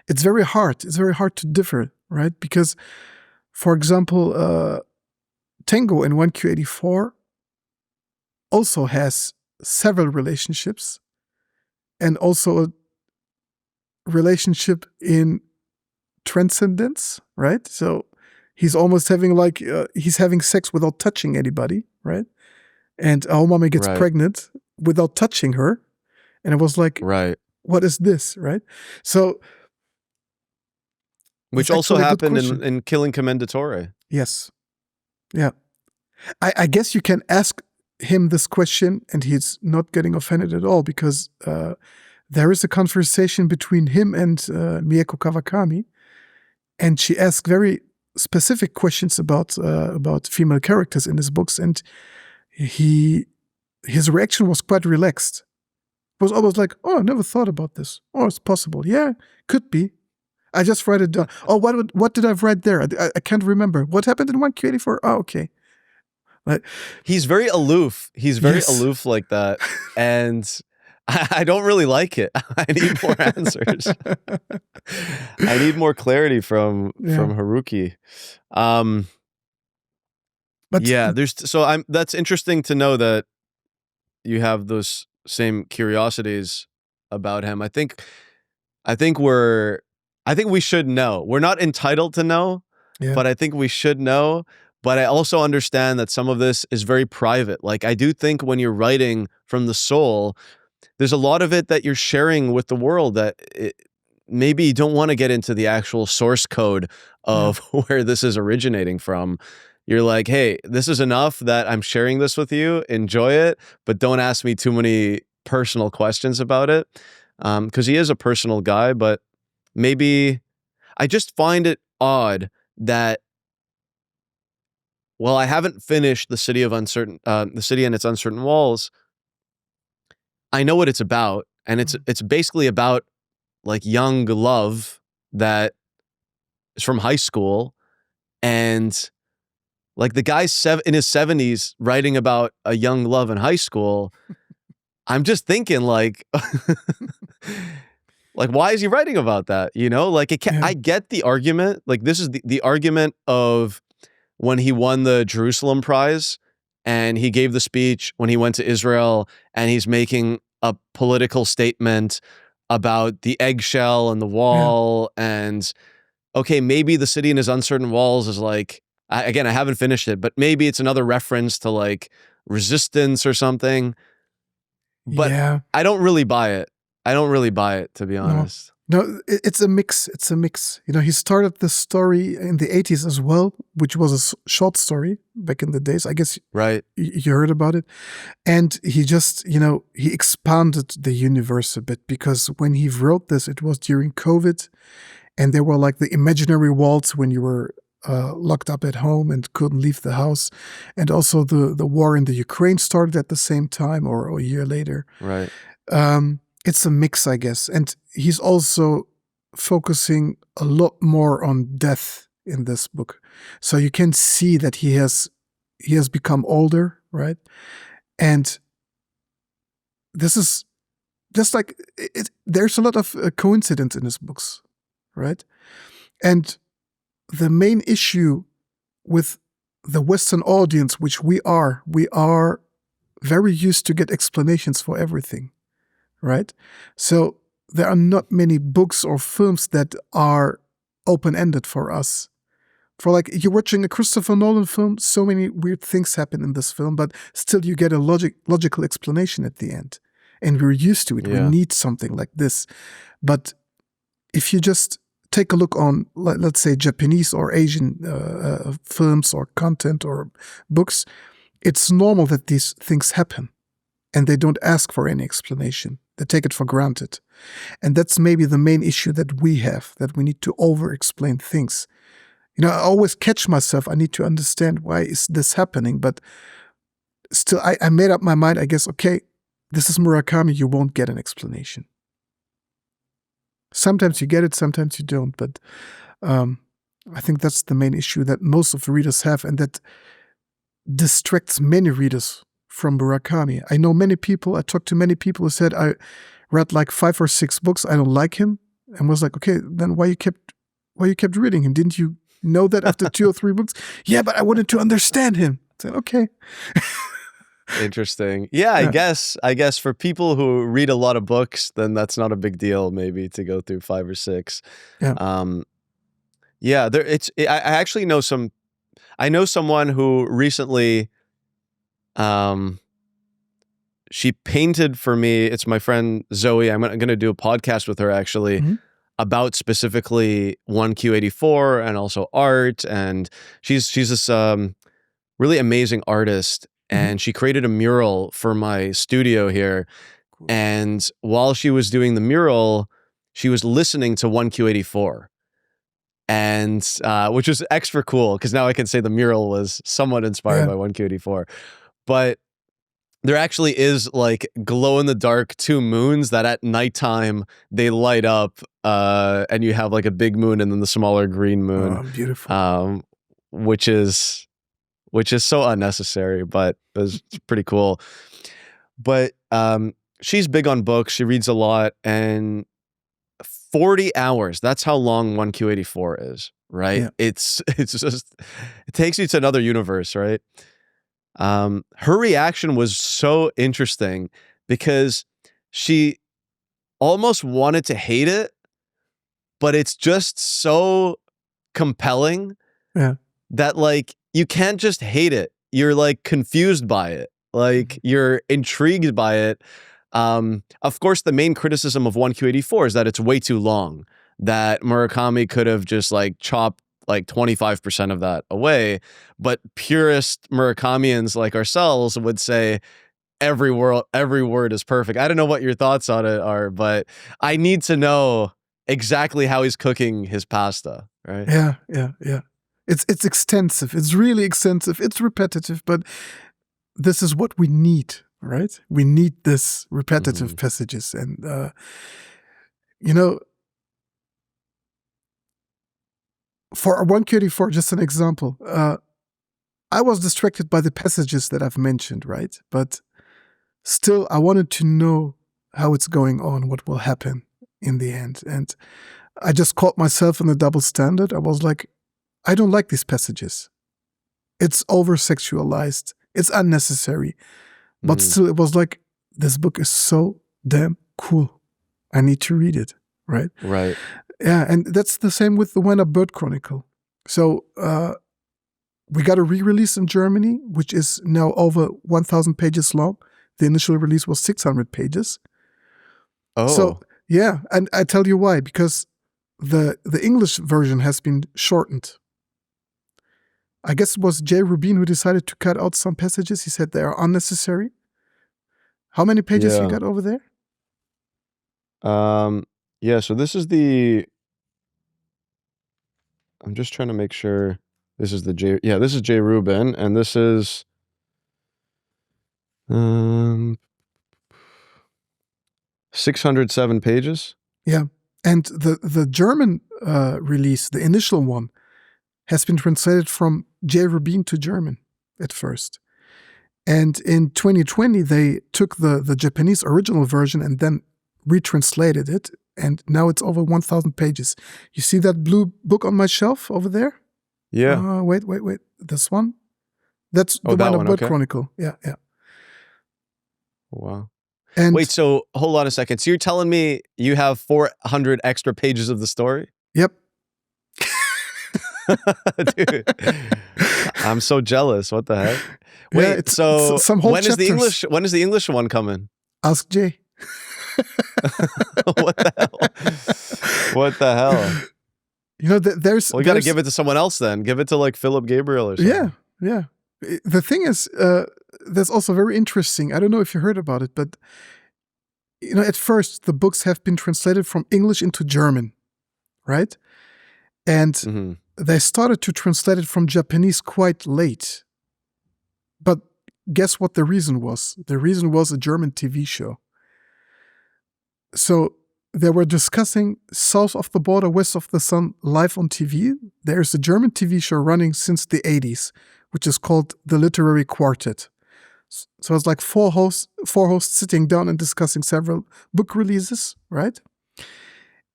It's very hard. It's very hard to differ, right? Because, for example, Tango in 1Q84 also has several relationships, and also a relationship in Transcendence, right? So he's almost having like he's having sex without touching anybody, right? And Aomame gets pregnant without touching her, and it was like, what is this, right? So, which also happened in Killing Commendatore. Yes, yeah. I guess you can ask him this question, and he's not getting offended at all, because there is a conversation between him and Mieko Kawakami. And she asked very specific questions about female characters in his books, and his reaction was quite relaxed. It was almost like, "Oh, I never thought about this. Oh, it's possible. Yeah, could be. I just write it down. Oh, what did I write there? I can't remember. What happened in 1Q84? Oh, okay." But he's very aloof. He's very aloof like that, and I don't really like it. I need more answers. I need more clarity from Haruki. But yeah, that's interesting to know that you have those same curiosities about him. I think we should know. We're not entitled to know, but I think we should know. But I also understand that some of this is very private. Like, I do think when you're writing from the soul, there's a lot of it that you're sharing with the world that maybe you don't want to get into the actual source code of where this is originating from. You're like, hey, this is enough that I'm sharing this with you. Enjoy it, but don't ask me too many personal questions about it. Because he is a personal guy, but maybe I just find it odd that, well, I haven't finished the City and its Uncertain Walls. I know what it's about, and it's basically about like young love that is from high school, and like the guy's in his 70s writing about a young love in high school. I'm just thinking like, like, why is he writing about that? You know, like I get the argument. Like this is the argument of when he won the Jerusalem Prize and he gave the speech when he went to Israel and he's making a political statement about the eggshell and the wall and okay, maybe the city and his uncertain walls is like, again, I haven't finished it, but maybe it's another reference to like resistance or something. But I don't really buy it. I don't really buy it, to be honest. No, it's a mix. It's a mix. You know, he started this story in the 80s as well, which was a short story back in the days. I guess you heard about it. And he just, you know, he expanded the universe a bit because when he wrote this, it was during COVID. And there were like the imaginary walls when you were locked up at home and couldn't leave the house. And also the war in the Ukraine started at the same time or a year later. Right. It's a mix, I guess. And he's also focusing a lot more on death in this book. So you can see that he has become older, right? And this is just like, there's a lot of coincidence in his books, right? And the main issue with the Western audience, which we are very used to get explanations for everything, right? So there are not many books or films that are open-ended for us. For like, you're watching a Christopher Nolan film, so many weird things happen in this film, but still you get a logical explanation at the end. And we're used to it. We need something like this. But if you just take a look on, let's say, Japanese or Asian films or content or books, it's normal that these things happen. And they don't ask for any explanation. They take it for granted. And that's maybe the main issue that we have, that we need to over-explain things. You know, I always catch myself. I need to understand why is this happening. But still, I made up my mind, I guess, okay, this is Murakami. You won't get an explanation. Sometimes you get it, sometimes you don't. But I think that's the main issue that most of the readers have, and that distracts many readers from Murakami. I know many people, I talked to many people who said, I read like 5 or 6 books, I don't like him, and was like, okay, then why you kept reading him? Didn't you know that after 2 or 3 books? Yeah, but I wanted to understand him. I said, okay. Interesting. Yeah, I guess for people who read a lot of books, then that's not a big deal maybe to go through 5 or 6. I actually know someone who recently she painted for me. It's my friend Zoe. I'm going to do a podcast with her actually about specifically 1Q84 and also art. And she's this really amazing artist. And she created a mural for my studio here. Cool. And while she was doing the mural, she was listening to 1Q84. And which was extra cool because now I can say the mural was somewhat inspired by 1Q84. But there actually is like glow in the dark 2 moons that at nighttime they light up, and you have like a big moon and then the smaller green moon. Oh, beautiful. Which is so unnecessary, but it was pretty cool. But she's big on books. She reads a lot, and 40 hours. That's how long 1Q84 is, right? Yeah. It's just, it takes you to another universe, right? Her reaction was so interesting because she almost wanted to hate it, but it's just so compelling that like you can't just hate it. You're like confused by it. Like you're intrigued by it. Of course, the main criticism of 1Q84 is that it's way too long, that Murakami could have just like chopped like 25% of that away. But purist Murakamians like ourselves would say every word is perfect. I don't know what your thoughts on it are, but I need to know exactly how he's cooking his pasta, right? Yeah. It's extensive. It's really extensive. It's repetitive, but this is what we need, right? We need this repetitive passages. And, you know, For 134, just an example, I was distracted by the passages that I've mentioned, right? But still, I wanted to know how it's going on, what will happen in the end. And I just caught myself in a double standard. I was like, I don't like these passages. It's over-sexualized. It's unnecessary. But still, it was like, this book is so damn cool. I need to read it, right? Right. Yeah, and that's the same with the When a Bird Chronicle. So we got a re-release in Germany, which is now over 1,000 pages long. The initial release was 600 pages. Oh. So, yeah, and I tell you why. Because the English version has been shortened. I guess it was Jay Rubin who decided to cut out some passages. He said they are unnecessary. How many pages you got over there? Yeah, so this is the... I'm just trying to make sure this is the J... Yeah, this is Jay Rubin, and this is... 607 pages. Yeah, and the German release, the initial one, has been translated from Jay Rubin to German at first. And in 2020, they took the Japanese original version and then retranslated it. And now it's over 1,000 pages. You see that blue book on my shelf over there? Yeah. Wait. This one? That's the that Wonder one, Bird okay. Chronicle. Yeah. Wow. And wait, so hold on a second. So you're telling me you have 400 extra pages of the story? Yep. Dude, I'm so jealous. What the heck? Wait, it's so some whole when is the chapters. English one coming? Ask Jay. What the hell? What the hell? You know, there's... Well, we got to give it to someone else then. Give it to like Philip Gabriel or something. Yeah. The thing is, that's also very interesting. I don't know if you heard about it, but you know, at first the books have been translated from English into German, right? And they started to translate it from Japanese quite late. But guess what the reason was? The reason was a German TV show. So they were discussing south of the border, west of the sun, live on TV. There's a German TV show running since the 80s, which is called The Literary Quartet. So it's like four hosts sitting down and discussing several book releases, right?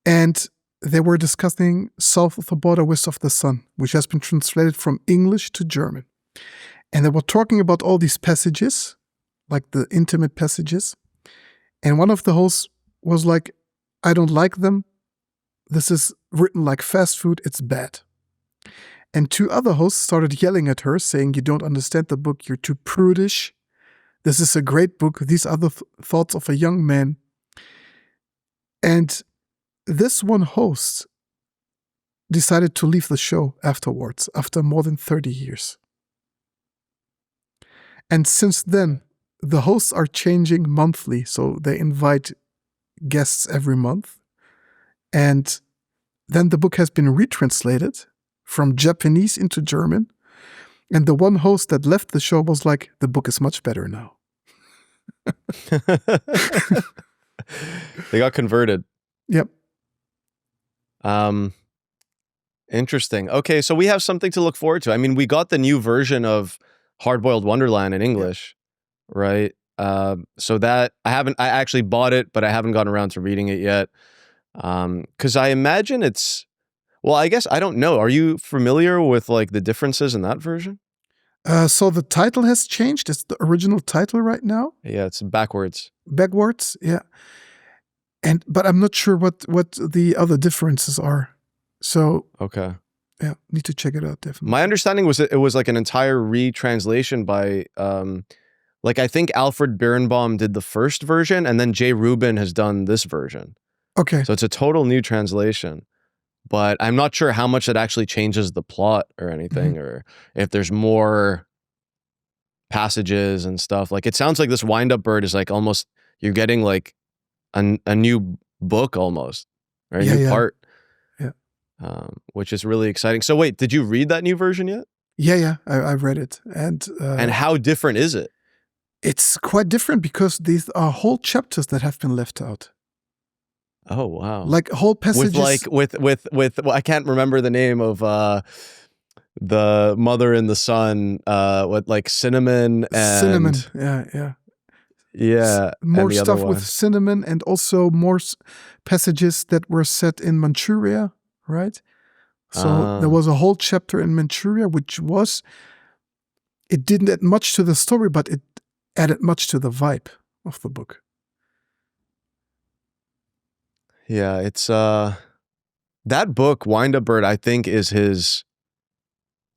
And they were discussing south of the border, west of the sun, which has been translated from English to German. And they were talking about all these passages, like the intimate passages. And one of the hosts was like, I don't like them. This is written like fast food. It's bad. And two other hosts started yelling at her, saying, you don't understand the book. You're too prudish. This is a great book. These are the thoughts of a young man. And this one host decided to leave the show afterwards, after more than 30 years. And since then, the hosts are changing monthly. So they invite guests every month. And then the book has been retranslated from Japanese into German. And the one host that left the show was like, the book is much better now. They got converted. Yep. Interesting. Okay, so we have something to look forward to. I mean, we got the new version of Hard-Boiled Wonderland in English, right? So that I actually bought it, but I haven't gotten around to reading it yet. Because I imagine it's, well, I guess I don't know. Are you familiar with like the differences in that version? So the title has changed. It's the original title right now. Yeah, it's backwards. Backwards, yeah. But I'm not sure what the other differences are. So okay, yeah, need to check it out definitely. My understanding was that it was like an entire retranslation by like I think Alfred Birnbaum did the first version, and then Jay Rubin has done this version. Okay. So it's a total new translation. But I'm not sure how much it actually changes the plot or anything, or if there's more passages and stuff. Like it sounds like this Wind-Up Bird is like almost, you're getting like a new book almost, right? A new part. Yeah. Which is really exciting. So wait, did you read that new version yet? Yeah. I've read it. And how different is it? It's quite different because these are whole chapters that have been left out. Oh wow! Like whole passages. With well, I can't remember the name of the mother and the son. What like cinnamon and cinnamon. Yeah. and More the other stuff with one. cinnamon, and also more passages that were set in Manchuria, right? So there was a whole chapter in Manchuria, it didn't add much to the story, but it added much to the vibe of the book. Yeah, it's that book, Wind Up Bird, I think is his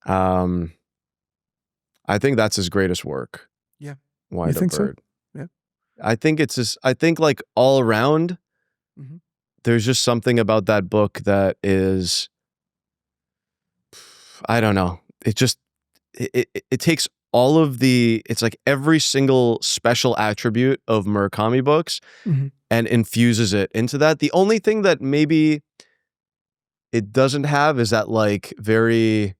I think that's his greatest work. Yeah. Wind You Up think so? Bird. Yeah. I think it's his, I think like all around, Mhm. there's just something about that book that is, I don't know. It just it takes all of it's like every single special attribute of Murakami books Mhm. and infuses it into that. The only thing that maybe it doesn't have is that like very,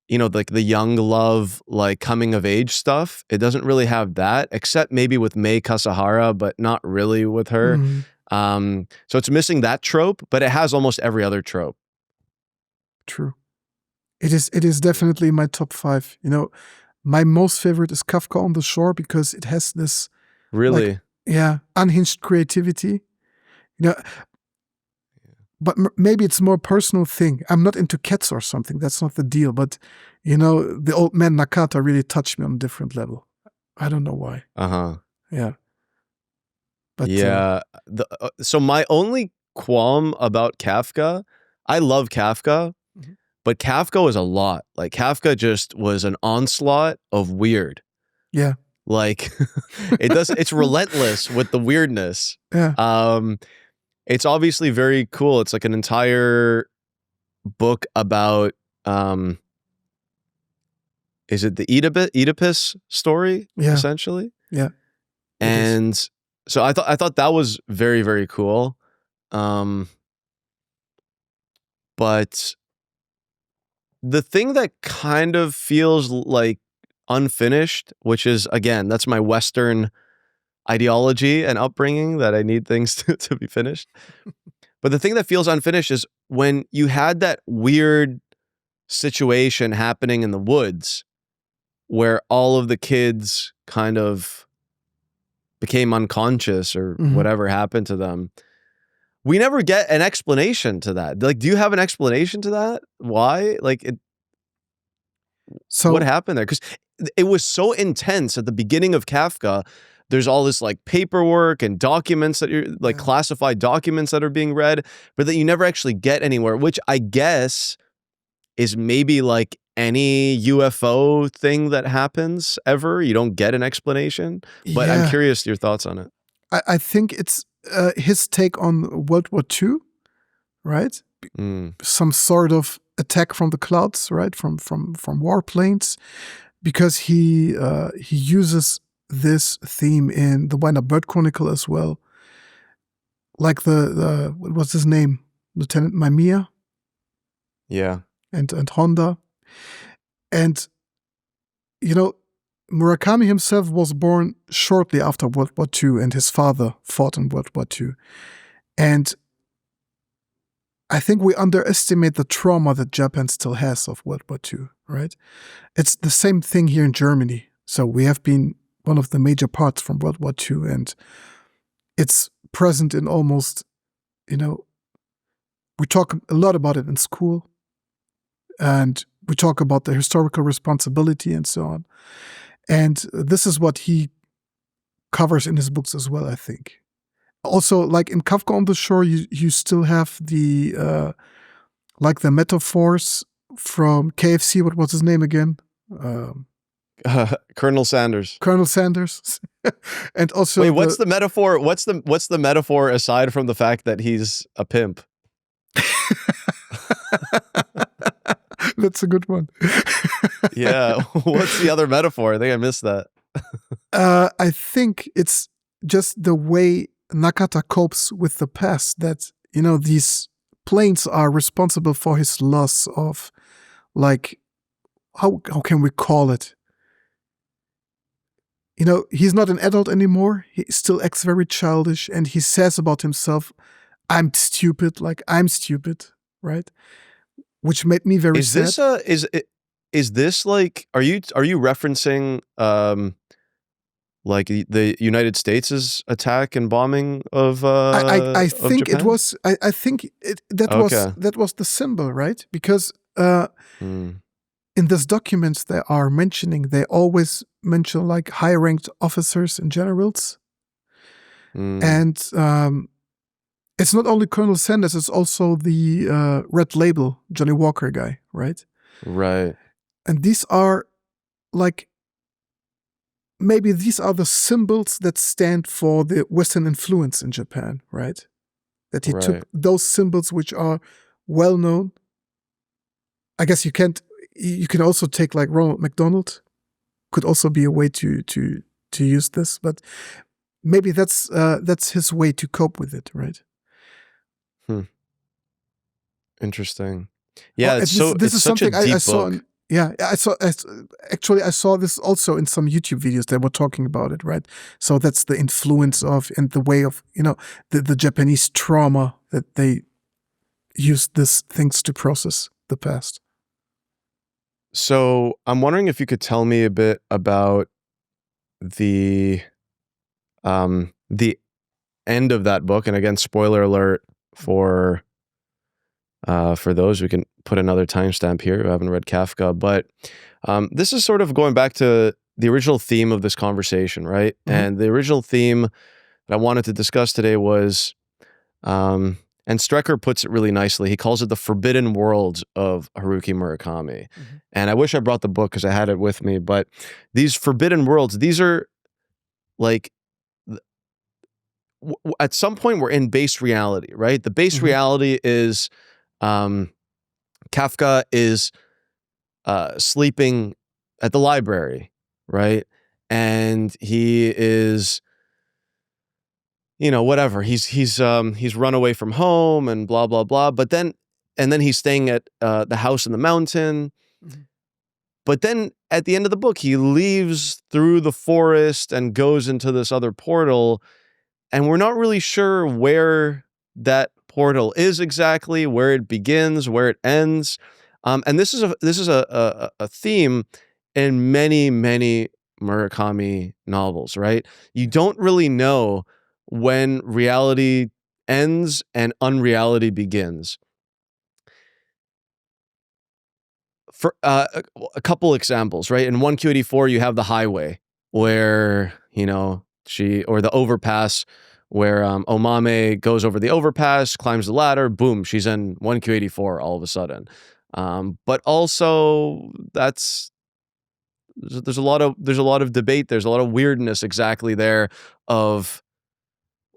like the young love, like coming of age stuff. It doesn't really have that, except maybe with Mei Kasahara, but not really with her. Mhm. So it's missing that trope, but it has almost every other trope. True. It is definitely my top 5. My most favorite is Kafka on the Shore because it has this Really? unhinged creativity. But maybe it's more personal thing. I'm not into cats or something. That's not the deal. But the old man Nakata really touched me on a different level. I don't know why. Yeah. But yeah. So my only qualm about Kafka, I love Kafka, but Kafka was a lot. Like Kafka just was an onslaught of weird. Yeah. Like it's relentless with the weirdness. Yeah. It's obviously very cool. It's like an entire book about is it the Oedipus story? Yeah. Essentially? Yeah. And so I thought that was very, very cool. But the thing that kind of feels like unfinished, which is, again, that's my Western ideology and upbringing, that I need things to be finished. But the thing that feels unfinished is when you had that weird situation happening in the woods where all of the kids kind of became unconscious or whatever happened to them. We never get an explanation to that. Like, do you have an explanation to that? Why? Like, what happened there? Because it was so intense at the beginning of Kafka. There's all this like paperwork and documents that you're like classified documents that are being read, but that you never actually get anywhere, which I guess is maybe like any UFO thing that happens ever. You don't get an explanation, but I'm curious your thoughts on it. I think it's his take on World War II, right? Some sort of attack from the clouds, right? From warplanes, because he uses this theme in the Wind Up Bird Chronicle as well. Like the what was his name? Lieutenant Mamiya? Yeah. And Honda. And Murakami himself was born shortly after World War II, and his father fought in World War II. And I think we underestimate the trauma that Japan still has of World War II, right? It's the same thing here in Germany. So we have been one of the major parts from World War II, and it's present in almost, we talk a lot about it in school, and we talk about the historical responsibility and so on. And this is what he covers in his books as well, I think. Also, like in Kafka on the Shore, you still have the like the metaphors from KFC. What was his name again? Colonel Sanders. Colonel Sanders. And also, wait, what's the metaphor? What's the metaphor aside from the fact that he's a pimp? That's a good one. Yeah. What's the other metaphor? I think I missed that. I think it's just the way Nakata copes with the past, that, these planes are responsible for his loss of, like, how can we call it? he's not an adult anymore. He still acts very childish, and he says about himself, I'm stupid, right? Which made me very sad. Is this like, are you referencing like the United States' attack and bombing of I think Japan? it was I think that was the symbol, right? Because in this document they always mention like high-ranked officers and generals. And it's not only Colonel Sanders, it's also the Red Label, Johnny Walker guy, right? Right. And these are like, maybe these are the symbols that stand for the Western influence in Japan, right? That he took those symbols which are well known. I guess you can also take like Ronald McDonald, could also be a way to use this, but maybe that's his way to cope with it, right? Interesting. Yeah, this is such something a deep I saw. Book. I saw this also in some YouTube videos that were talking about it, right? So that's the influence of and the way of the Japanese trauma that they use these things to process the past. So I'm wondering if you could tell me a bit about the end of that book, and again, spoiler alert for those. We can put another timestamp here who haven't read Kafka, but this is sort of going back to the original theme of this conversation, right? Mm-hmm. And the original theme that I wanted to discuss today was, and Strecker puts it really nicely. He calls it the forbidden worlds of Haruki Murakami. Mm-hmm. And I wish I brought the book because I had it with me, but these forbidden worlds, these are like, at some point we're in base reality, right? The base reality is Kafka is sleeping at the library, right? And he is, whatever. He's run away from home and blah blah blah. But then he's staying at the house in the mountain. Mm-hmm. But then at the end of the book, he leaves through the forest and goes into this other portal, and we're not really sure where that portal is exactly, where it begins, where it ends. And this is a theme in many, many Murakami novels, right? You don't really know when reality ends and unreality begins. For a couple examples, right? In 1Q84, you have the highway where, or the overpass where Omame goes over the overpass, climbs the ladder, boom, she's in 1Q84 all of a sudden. But also there's a lot of debate, there's a lot of weirdness exactly there of,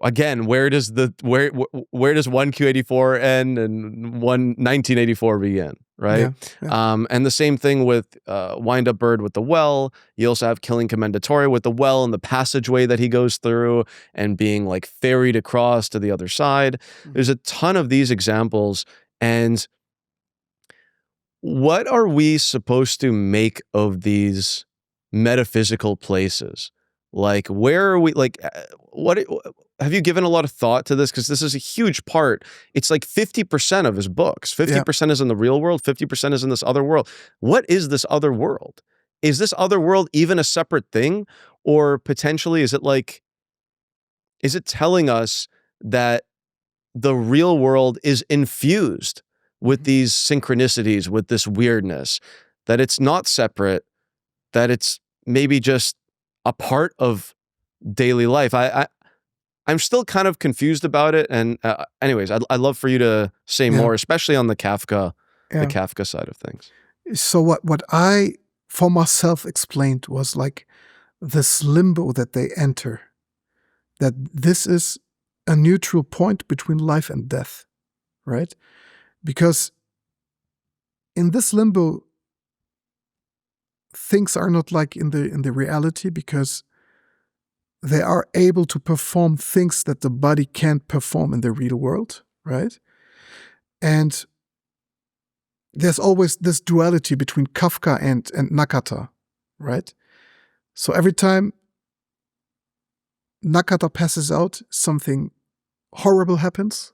again, where does 1Q84 end and 1984 begin, right? Yeah. And the same thing with Wind Up Bird with the well. You also have Killing Commendatore with the well and the passageway that he goes through and being like ferried across to the other side. Mm-hmm. There's a ton of these examples. And what are we supposed to make of these metaphysical places? Like, where are we, like, what have you given a lot of thought to this? Because this is a huge part. It's like 50% of his books. 50% is in the real world, 50% is in this other world. What is this other world? Is this other world even a separate thing? Or potentially, is it telling us that the real world is infused with these synchronicities, with this weirdness, that it's not separate, that it's maybe just a part of daily life? I'm still kind of confused about it. And anyways, I'd love for you to say more, especially on the Kafka side of things. So what I, for myself, explained was like this limbo that they enter, that this is a neutral point between life and death, right? Because in this limbo, things are not like in the reality, because they are able to perform things that the body can't perform in the real world, right? And there's always this duality between Kafka and Nakata, right? So every time Nakata passes out, something horrible happens,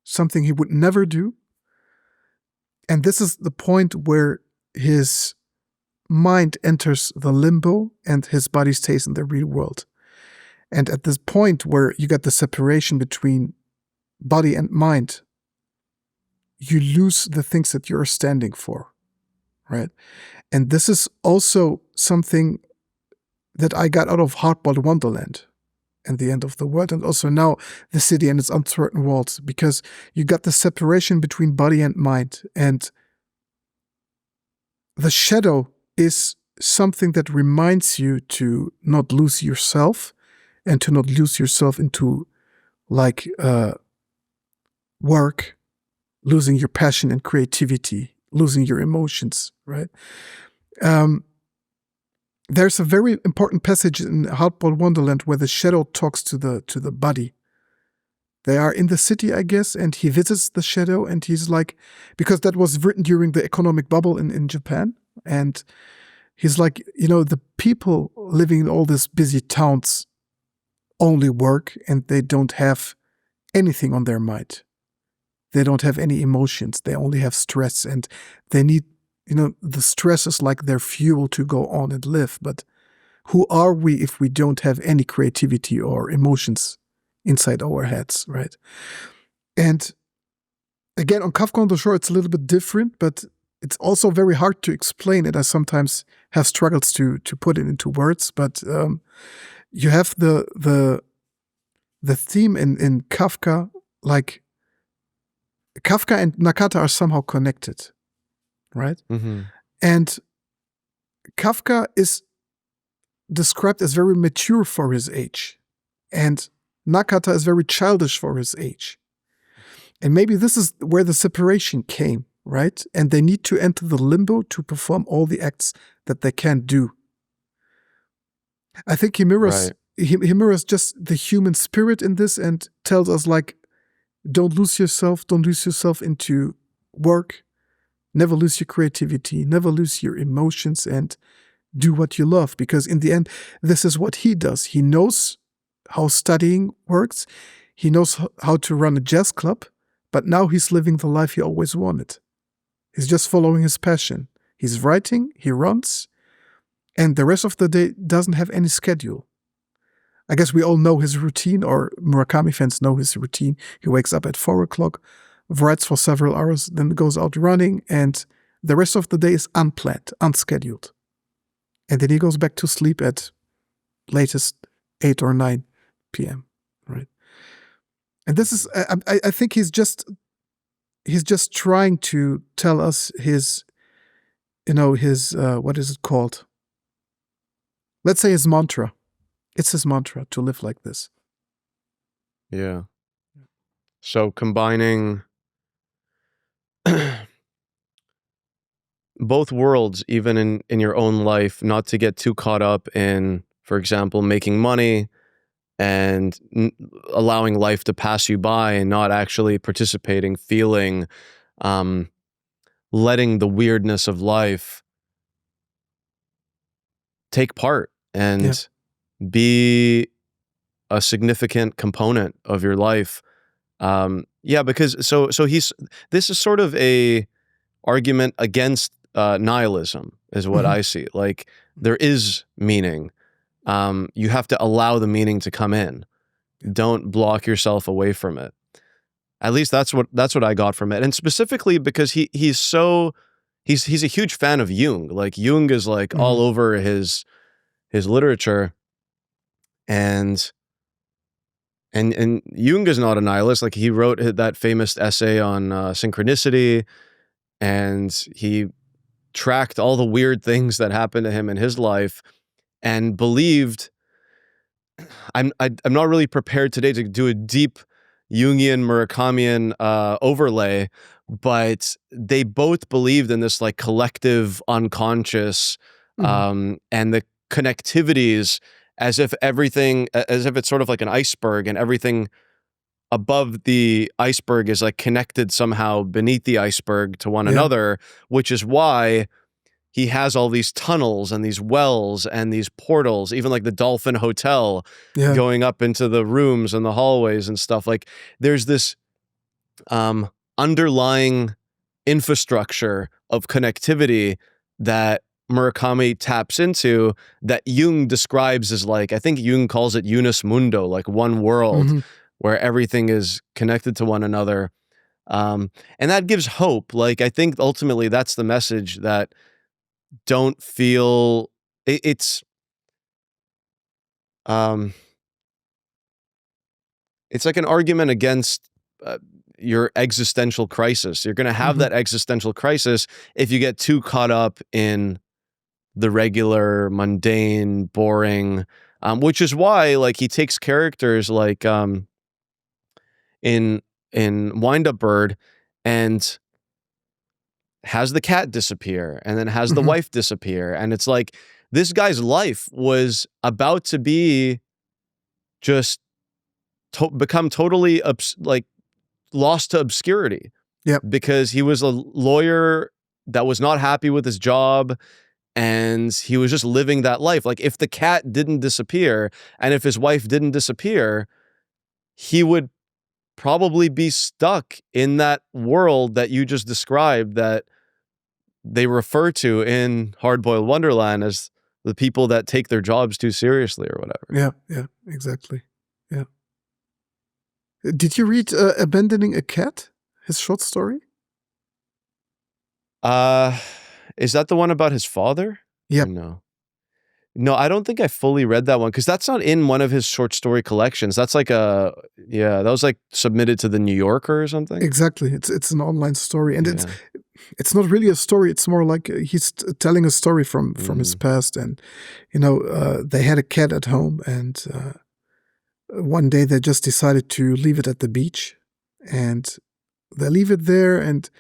something he would never do. And this is the point where his mind enters the limbo and his body stays in the real world. And at this point where you get the separation between body and mind, you lose the things that you're standing for, right? And this is also something that I got out of Hardboiled Wonderland and the end of the world, and also now the city and its uncertain worlds, because you got the separation between body and mind. And the shadow is something that reminds you to not lose yourself and to not lose yourself into like work, losing your passion and creativity, losing your emotions, right? There's a very important passage in Hardboiled Wonderland where the shadow talks to the body. They are in the city, I guess, and he visits the shadow, and he's like, because that was written during the economic bubble in Japan, and he's like, the people living in all these busy towns only work, and they don't have anything on their mind. They don't have any emotions. They only have stress, and they need, the stress is like their fuel to go on and live. But who are we if we don't have any creativity or emotions inside our heads, right? And again, on Kafka on the Shore, it's a little bit different, but it's also very hard to explain it. I sometimes have struggles to put it into words, but you have the theme in Kafka, like Kafka and Nakata are somehow connected, right? Mm-hmm. And Kafka is described as very mature for his age, and Nakata is very childish for his age. And maybe this is where the separation came, right? And they need to enter the limbo to perform all the acts that they can't do. I think he mirrors just the human spirit in this and tells us, like, don't lose yourself into work, never lose your creativity, never lose your emotions, and do what you love. Because in the end, this is what he does. He knows how studying works. He knows how to run a jazz club, but now he's living the life he always wanted. He's just following his passion. He's writing, he runs, and the rest of the day doesn't have any schedule. I guess we all know his routine, or Murakami fans know his routine. He wakes up at 4 o'clock, writes for several hours, then goes out running, and the rest of the day is unplanned, unscheduled. And then he goes back to sleep at latest 8 or 9 p.m., right? And this is, I think he's just trying to tell us his, what is it called? Let's say his mantra. It's his mantra to live like this. Yeah. So combining both worlds, even in your own life, not to get too caught up in, for example, making money and allowing life to pass you by and not actually participating, feeling, letting the weirdness of life take part and be a significant component of your life. Because this is sort of a argument against nihilism is what I see. Like, there is meaning. You have to allow the meaning to come in. Don't block yourself away from it. At least that's what I got from it. And specifically because he's a huge fan of Jung. Like, Jung is like all over his literature. And Jung is not a nihilist. Like, he wrote that famous essay on synchronicity, and he tracked all the weird things that happened to him in his life and believed. I'm not really prepared today to do a deep Jungian Murakamian overlay, but they both believed in this like collective unconscious and the connectivities, as if it's sort of like an iceberg, and everything above the iceberg is like connected somehow beneath the iceberg to one another, which is why he has all these tunnels and these wells and these portals, even like the Dolphin Hotel, going up into the rooms and the hallways and stuff. Like there's this underlying infrastructure of connectivity that Murakami taps into that Jung describes as like, I think Jung calls it unus mundo, like one world where everything is connected to one another. And that gives hope. Like, I think ultimately that's the message, that don't feel it's like an argument against your existential crisis. You're going to have that existential crisis if you get too caught up in the regular, mundane, boring, which is why, like, he takes characters like in Wind Up Bird and has the cat disappear and then has the wife disappear. And it's like, this guy's life was about to be just become totally like lost to obscurity. Because he was a lawyer that was not happy with his job, and he was just living that life. Like, if the cat didn't disappear and if his wife didn't disappear, he would probably be stuck in that world that you just described, that they refer to in Hard-Boiled Wonderland as the people that take their jobs too seriously or whatever. Yeah, exactly. Yeah. Did you read Abandoning a Cat, his short story? Is that the one about his father? Yep. No, I don't think I fully read that one, because that's not in one of his short story collections. That's like that was like submitted to the New Yorker or something. Exactly. It's an online story, and it's not really a story. It's more like he's telling a story from his past. And they had a cat at home, and one day they just decided to leave it at the beach, and they leave it there, and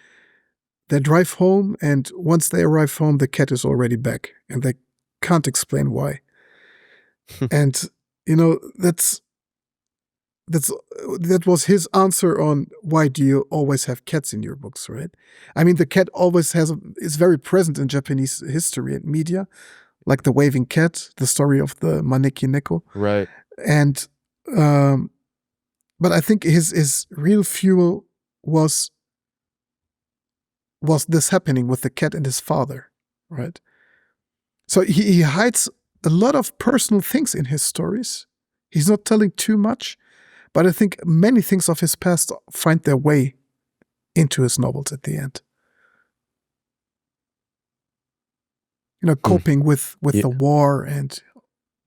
they drive home, and once they arrive home, the cat is already back, and they can't explain why. And that was his answer on why do you always have cats in your books, right? I mean, the cat always is very present in Japanese history and media, like the waving cat, the story of the Maneki Neko, right? And but I think his real fuel was this happening with the cat and his father, right? So he hides a lot of personal things in his stories. He's not telling too much, but I think many things of his past find their way into his novels at the end. Coping with the war and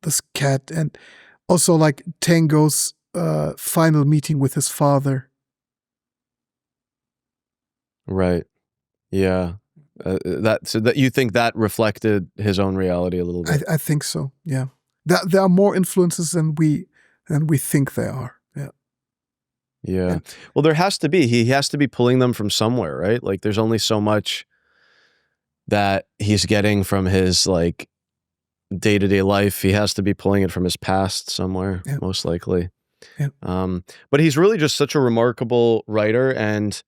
this cat, and also like Tango's final meeting with his father. Right. Yeah. That you think that reflected his own reality a little bit? I think so. Yeah. There are more influences than we think there are. Yeah. Yeah. Well, there has to be. He has to be pulling them from somewhere, right? Like, there's only so much that he's getting from his like day-to-day life. He has to be pulling it from his past somewhere, most likely. Yeah. But he's really just such a remarkable writer, and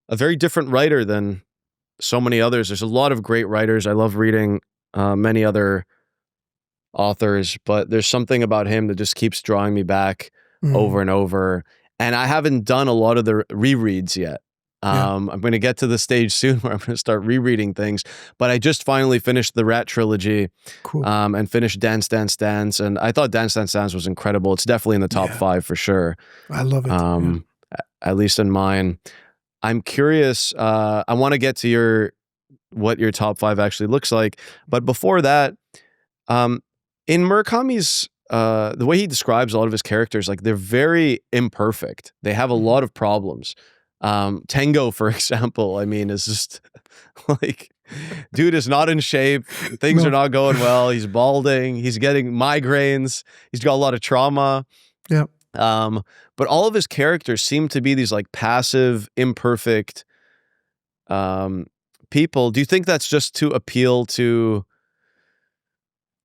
a very different writer than so many others. There's a lot of great writers. I love reading many other authors, but there's something about him that just keeps drawing me back over and over. And I haven't done a lot of the rereads yet. I'm going to get to the stage soon where I'm going to start rereading things, but I just finally finished the Rat trilogy. Cool. And finished Dance, Dance, Dance. And I thought Dance, Dance, Dance was incredible. It's definitely in the top 5 for sure. I love it. At least in mine. I'm curious. I want to get to what your top 5 actually looks like. But before that, in Murakami's, the way he describes a lot of his characters, like, they're very imperfect. They have a lot of problems. Tango, for example, I mean, is just like, dude is not in shape. Things are not going well. He's balding. He's getting migraines. He's got a lot of trauma. Yeah. But all of his characters seem to be these like passive, imperfect people. Do you think that's just to appeal to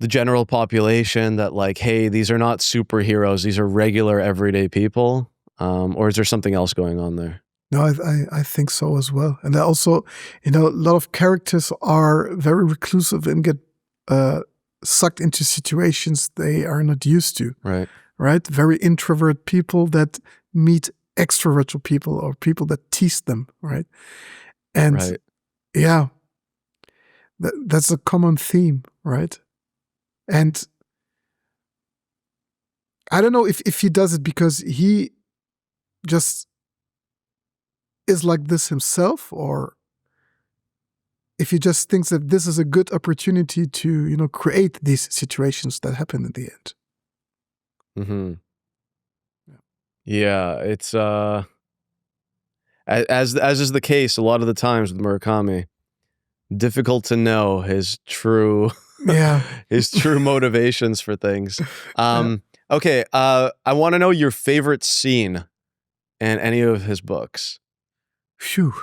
the general population, that like, hey, these are not superheroes, these are regular everyday people? Or is there something else going on there? No, I think so as well. And also, a lot of characters are very reclusive and get sucked into situations they are not used to. Right? Very introvert people that meet extroverted people or people that tease them, right? And yeah, that's a common theme, right? And I don't know if he does it because he just is like this himself, or if he just thinks that this is a good opportunity to, create these situations that happen in the end. Mm-hmm. Yeah, it's as is the case a lot of the times with Murakami, difficult to know his true his true motivations for things. Okay, I want to know your favorite scene in any of his books. Phew,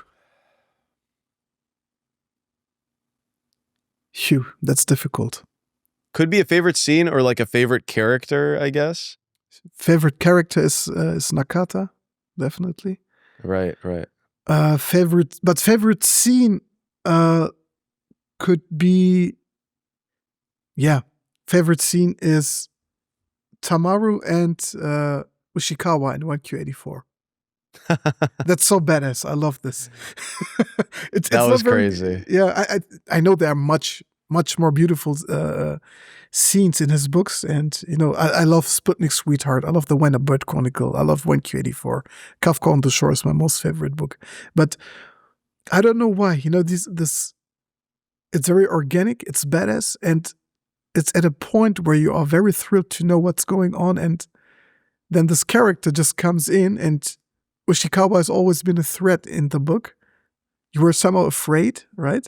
that's difficult. Could be a favorite scene or like a favorite character, I guess. Favorite character is Nakata, definitely. Right. Favorite scene could be, favorite scene is Tamaru and Ushikawa in 1Q84. That's so badass. I love this. That was crazy. Yeah, I know there are much more beautiful scenes in his books, and I love Sputnik Sweetheart. I love The When a Bird Chronicle. I love 1Q84. Kafka on the Shore is my most favorite book. But I don't know why. This it's very organic. It's badass, and it's at a point where you are very thrilled to know what's going on, and then this character just comes in, and Ushikawa has always been a threat in the book. You were somehow afraid, right?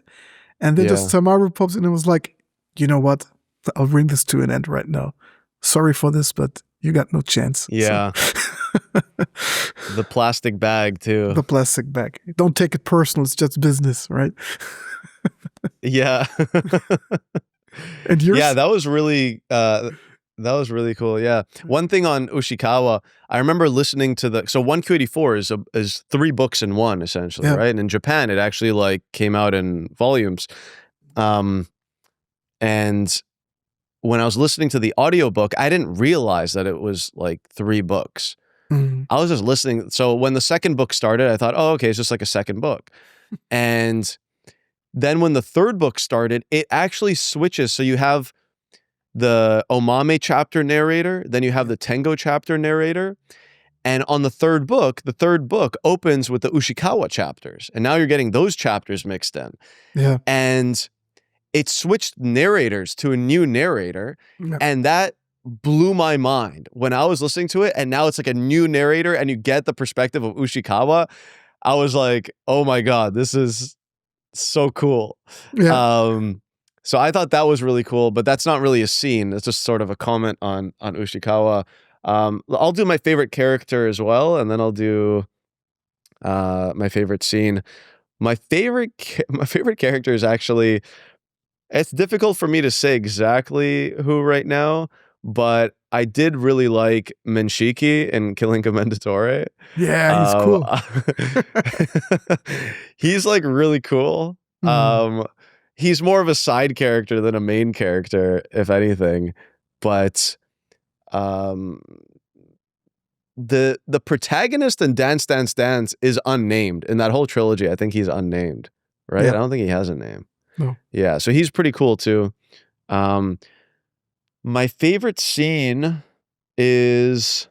And then just Tamaru pops in and was like, you know what? I'll bring this to an end right now. Sorry for this, but you got no chance. Yeah. So. The plastic bag, too. The plastic bag. Don't take it personal. It's just business, right? Yeah. And yours? Yeah, that was really cool. Yeah. One thing on Ushikawa, I remember listening to so 1Q84 is 3 books in one, essentially, right? And in Japan, it actually came out in volumes. And when I was listening to the audiobook, I didn't realize that it was 3 books. Mm-hmm. I was just listening. So when the second book started, I thought, oh, okay, it's just like a second book. And then when the third book started, it actually switches. So you have the Omame chapter narrator, then you have the Tengo chapter narrator. And on the third book opens with the Ushikawa chapters. And now you're getting those chapters mixed in. Yeah. And it switched narrators to a new narrator. Yeah. And that blew my mind when I was listening to it. And now it's like a new narrator and you get the perspective of Ushikawa. I was like, oh my God, this is so cool. Yeah. So I thought that was really cool, but that's not really a scene. It's just sort of a comment on Ushikawa. I'll do my favorite character as well, and then I'll do my favorite scene. My favorite character is actually, it's difficult for me to say exactly who right now, but I did really like Menshiki in Killing Commendatore. Yeah, he's cool. He's really cool. Mm. He's more of a side character than a main character, if anything. But the protagonist in Dance Dance Dance is unnamed. In that whole trilogy, I think he's unnamed, right? Yeah. I don't think he has a name. No. Yeah, so he's pretty cool too. My favorite scene is,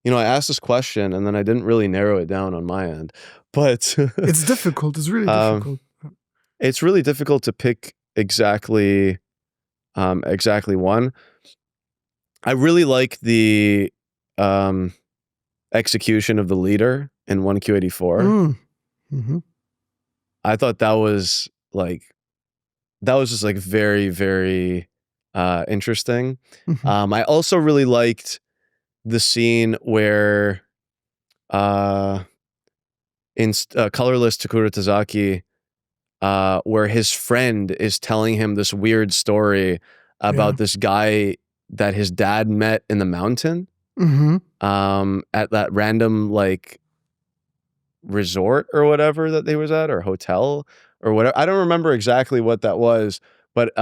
I asked this question and then I didn't really narrow it down on my end, but it's difficult. It's really difficult. It's really difficult to pick exactly one. I really like the execution of the leader in 1Q84. Mm-hmm. I thought that was just very, very interesting. Mm-hmm. I also really liked the scene where in Colorless Takura Tazaki, where his friend is telling him this weird story about this guy that his dad met in the mountain. Mm-hmm. At that random resort or whatever that they was at, or hotel or whatever. I don't remember exactly what that was, but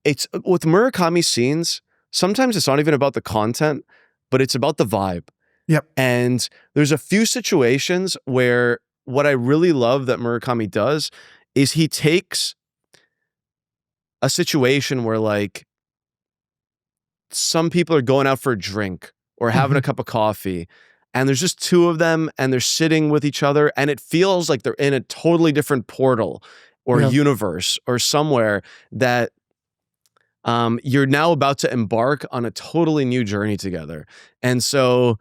it's with Murakami scenes, sometimes it's not even about the content, but it's about the vibe. Yep. And there's a few situations where what I really love that Murakami does is he takes a situation where like some people are going out for a drink or having a cup of coffee, and there's just two of them and they're sitting with each other, and it feels like they're in a totally different portal or universe or somewhere that you're now about to embark on a totally new journey together. And so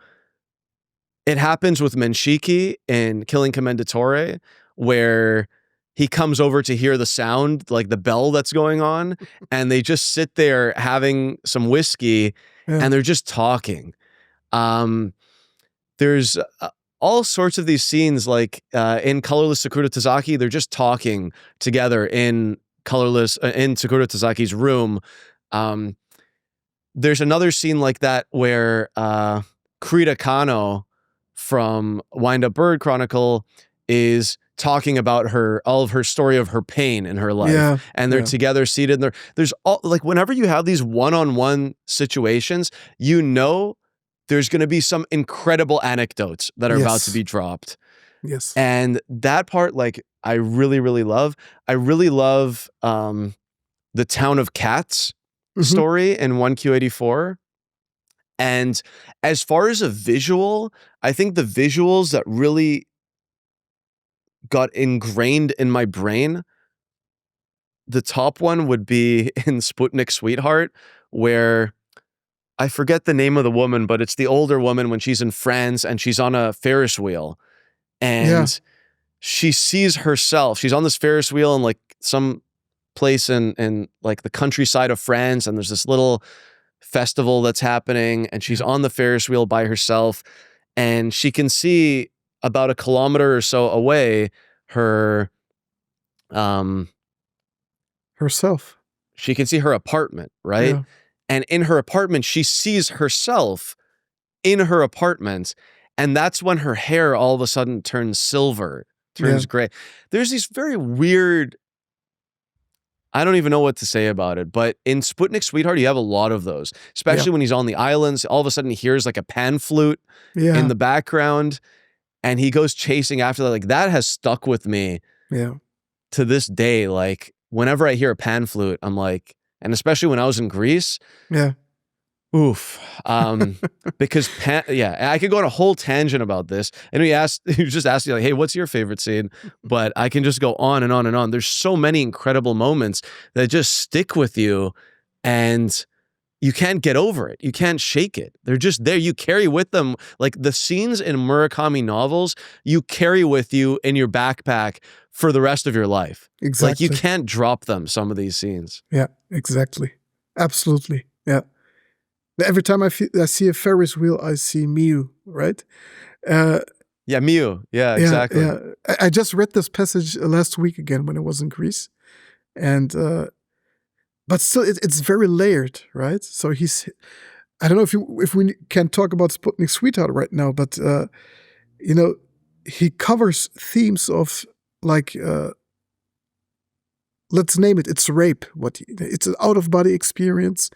it happens with Menshiki in Killing Commendatore, where he comes over to hear the sound, like the bell that's going on, and they just sit there having some whiskey and they're just talking. There's all sorts of these scenes, like in Colorless Sakura Tazaki, they're just talking together in Sakura Tazaki's room. There's another scene like that where Krita Kano from Wind Up Bird Chronicle is talking about all of her story of her pain in her life, and they're together seated there. There's all, like, whenever you have these one-on-one situations, you know there's going to be some incredible anecdotes that are about to be dropped. Yes. And that part, like, I really, really love. I really love the Town of Cats story in 1Q84. And as far as a visual, I think the visuals that really got ingrained in my brain, the top one would be in Sputnik Sweetheart, where I forget the name of the woman, but it's the older woman when she's in France and she's on a Ferris wheel, and she sees herself. She's on this Ferris wheel in like some place in like the countryside of France, and there's this little festival that's happening, and she's on the Ferris wheel by herself, and she can see about a kilometer or so away herself. She can see her apartment, right? Yeah. And in her apartment, she sees herself in her apartment, and that's when her hair all of a sudden turns silver, turns gray. There's these very weird, I don't even know what to say about it, but in Sputnik Sweetheart, you have a lot of those, especially when he's on the islands. All of a sudden, he hears like a pan flute in the background, and he goes chasing after that. Like, that has stuck with me to this day. Like, whenever I hear a pan flute, I'm like, and especially when I was in Greece, oof. Because I could go on a whole tangent about this. And he just asked you, like, hey, what's your favorite scene? But I can just go on and on and on. There's so many incredible moments that just stick with you, and you can't get over it. You can't shake it. They're just there. You carry with them, like the scenes in Murakami novels, you carry with you in your backpack for the rest of your life. Exactly. Like, you can't drop them, some of these scenes. Yeah, exactly. Absolutely. Yeah. Every time I see a Ferris wheel, I see Miu, right? Miu. Yeah, exactly. Yeah. I just read this passage last week again when I was in Greece. And, but still, it's very layered, right? So I don't know if we can talk about Sputnik Sweetheart right now, but, he covers themes of, like, let's name it, it's rape. It's an out-of-body experience.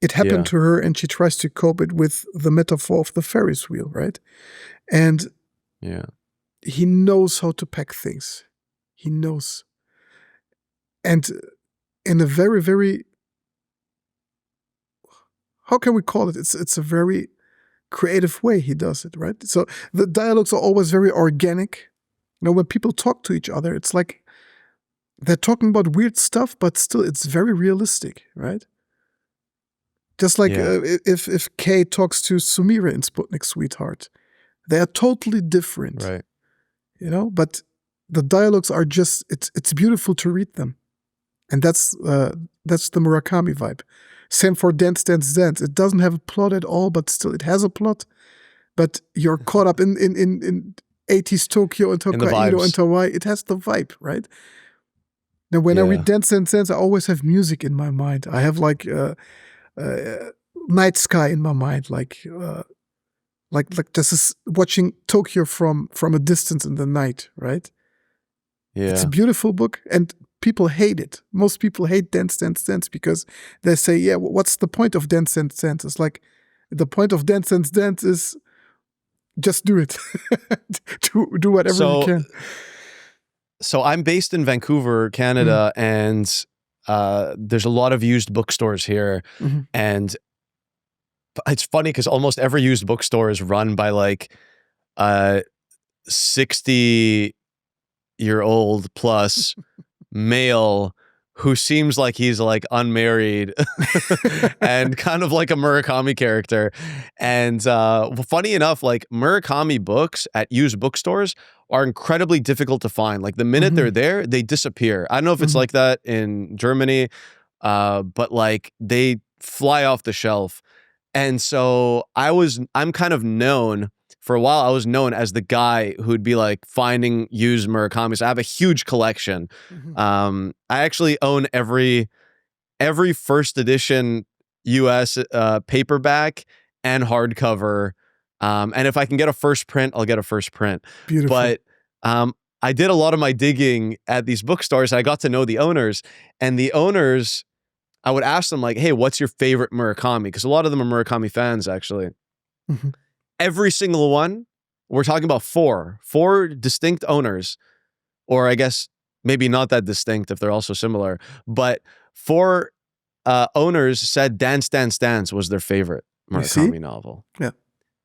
It happened to her, and she tries to cope it with the metaphor of the Ferris wheel, right? And he knows how to pack things. He knows. And in a very, very, how can we call it? It's a very creative way he does it, right? So the dialogues are always very organic. When people talk to each other, it's like they're talking about weird stuff, but still it's very realistic, right? Just like if Kay talks to Sumire in Sputnik Sweetheart, they are totally different, right? But the dialogues are just, it's beautiful to read them, and that's the Murakami vibe. Same for Dance, Dance, Dance. It doesn't have a plot at all, but still it has a plot. But you're caught up in 80s Tokyo and Hokkaido and Hawaii. It has the vibe, right? Now, when I read Dance, Dance, Dance, I always have music in my mind. I have like night sky in my mind, like Like this is watching Tokyo from a distance in the night, right? Yeah. It's a beautiful book, and people hate it. Most people hate Dance, Dance, Dance because they say, yeah, what's the point of Dance, Dance, Dance? It's like, the point of Dance, Dance, Dance is just do it. do whatever you can. So I'm based in Vancouver, Canada, and there's a lot of used bookstores here. And it's funny because almost every used bookstore is run by like 60-year-old plus male who seems like he's like unmarried and kind of like a Murakami character. And funny enough, like Murakami books at used bookstores are incredibly difficult to find. Like the minute they're there, they disappear. I don't know if it's like that in Germany, but like they fly off the shelf. And so I'm kind of known, for a while I was known as the guy who'd be like finding used Murakami. So I have a huge collection. I actually own every first edition US paperback and hardcover. And if I can get a first print, I'll get a first print. Beautiful. But I did a lot of my digging at these bookstores. I got to know the owners, and the owners, I would ask them like, hey, what's your favorite Murakami? Because a lot of them are Murakami fans, actually. Every single one, we're talking about four distinct owners, or I guess maybe not that distinct if they're also similar, but four owners said Dance, Dance, Dance was their favorite Murakami novel.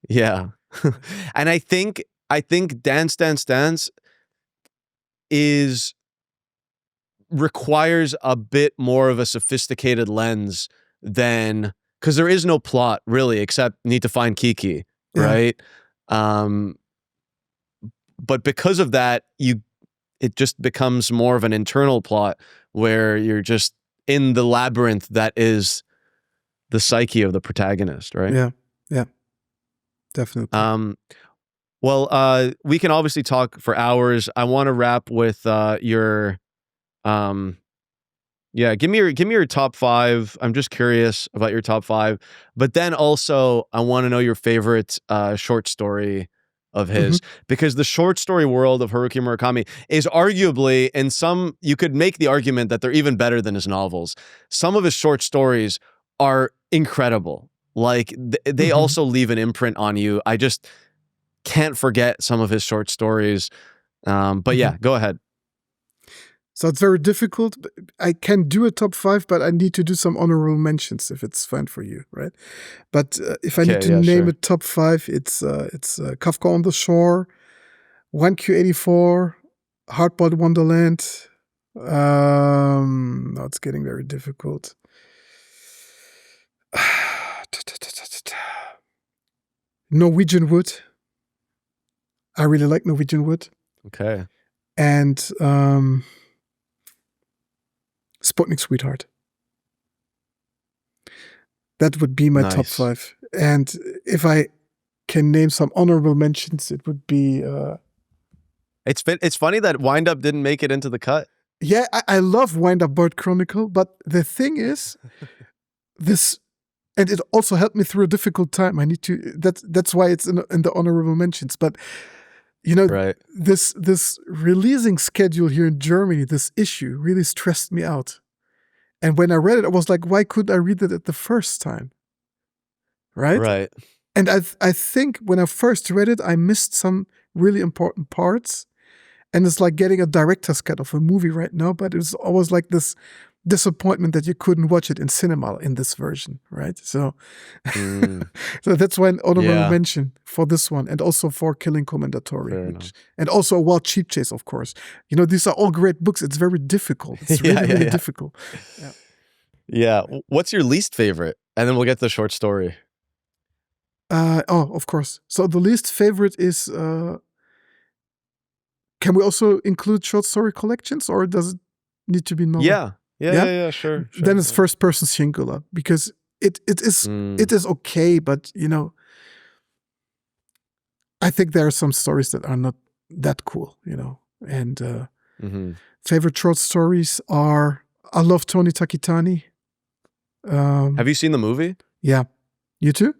Yeah. And I think Dance, Dance, Dance requires a bit more of a sophisticated lens than, because there is no plot really except need to find Kiki, right? But because of that, it just becomes more of an internal plot where you're just in the labyrinth that is the psyche of the protagonist, right? Yeah, definitely. Well, we can obviously talk for hours. I want to wrap with your give me your top 5. I'm just curious about your top 5. But then also I want to know your favorite short story of his, because the short story world of Haruki Murakami is arguably, in some, you could make the argument that they're even better than his novels. Some of his short stories are incredible. Like they also leave an imprint on you. I just can't forget some of his short stories. But yeah, go ahead. So it's very difficult. I can do a top 5, but I need to do some honorable mentions if it's fine for you, right? But if I need to name a top 5, it's Kafka on the Shore, 1Q84, Hardboiled Wonderland. Now it's getting very difficult. Norwegian Wood. I really like Norwegian Wood. Okay. And Sputnik Sweetheart. That would be my top 5. And if I can name some honorable mentions, it would be... It's funny that Wind Up didn't make it into the cut. Yeah, I love Wind Up Bird Chronicle, but the thing is, this... And it also helped me through a difficult time. I need to... That's why it's in the honorable mentions. But... You know, this releasing schedule here in Germany, this issue really stressed me out. And when I read it, I was like, why couldn't I read it at the first time? Right? And I think when I first read it, I missed some really important parts. And it's like getting a director's cut of a movie right now, but it was always like this disappointment that you couldn't watch it in cinema in this version, right? So, so that's why an honorable mention for this one, and also for Killing Commendatore, and also A Wild Sheep Chase, of course. You know, these are all great books. It's very difficult. It's really difficult. Yeah. What's your least favorite? And then we'll get to the short story. Of course. So the least favorite is. Can we also include short story collections, or does it need to be novel? Yeah, sure. Then it's first person singular, because it is okay, but you know, I think there are some stories that are not that cool, you know. And favorite short stories are, I love Tony Takitani. Have you seen the movie? Yeah. You too?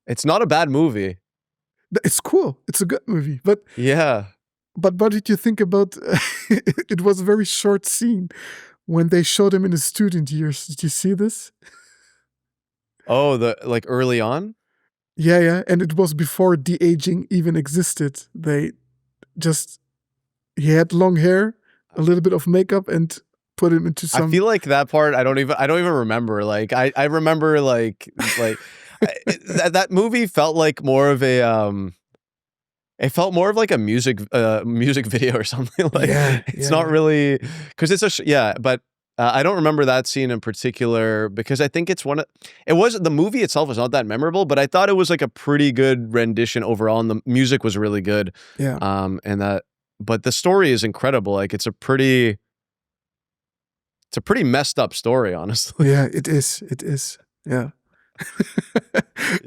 It's not a bad movie. It's cool. It's a good movie. But Yeah. what did you think about? It was a very short scene when they showed him in his student years. Did you see this? Oh, the like early on? Yeah, and it was before de-aging even existed. He had long hair, a little bit of makeup, and put him into some. I feel like that part I don't even remember. Like I remember like that movie felt like more of a it felt more of like a music video or something. Like it's not really because it's but I don't remember that scene in particular because I think the movie itself was not that memorable, but I thought it was like a pretty good rendition overall, and the music was really good. Yeah. But the story is incredible. Like it's a pretty messed up story, honestly. Yeah, it is. It is. Yeah.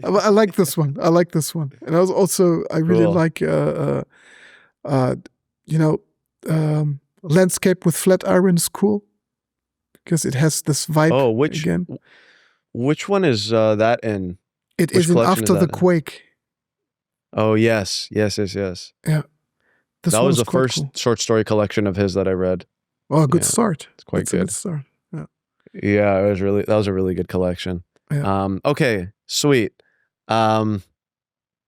I like this one. And I really like Landscape with Flatiron is cool because it has this vibe. Oh, which one is that in? It is in After the Quake. Oh yes. Yeah. That was the first short story collection of his that I read. Oh, good start. It's quite good. A good start. Yeah. Yeah, that was a really good collection. Yeah. Okay, sweet. I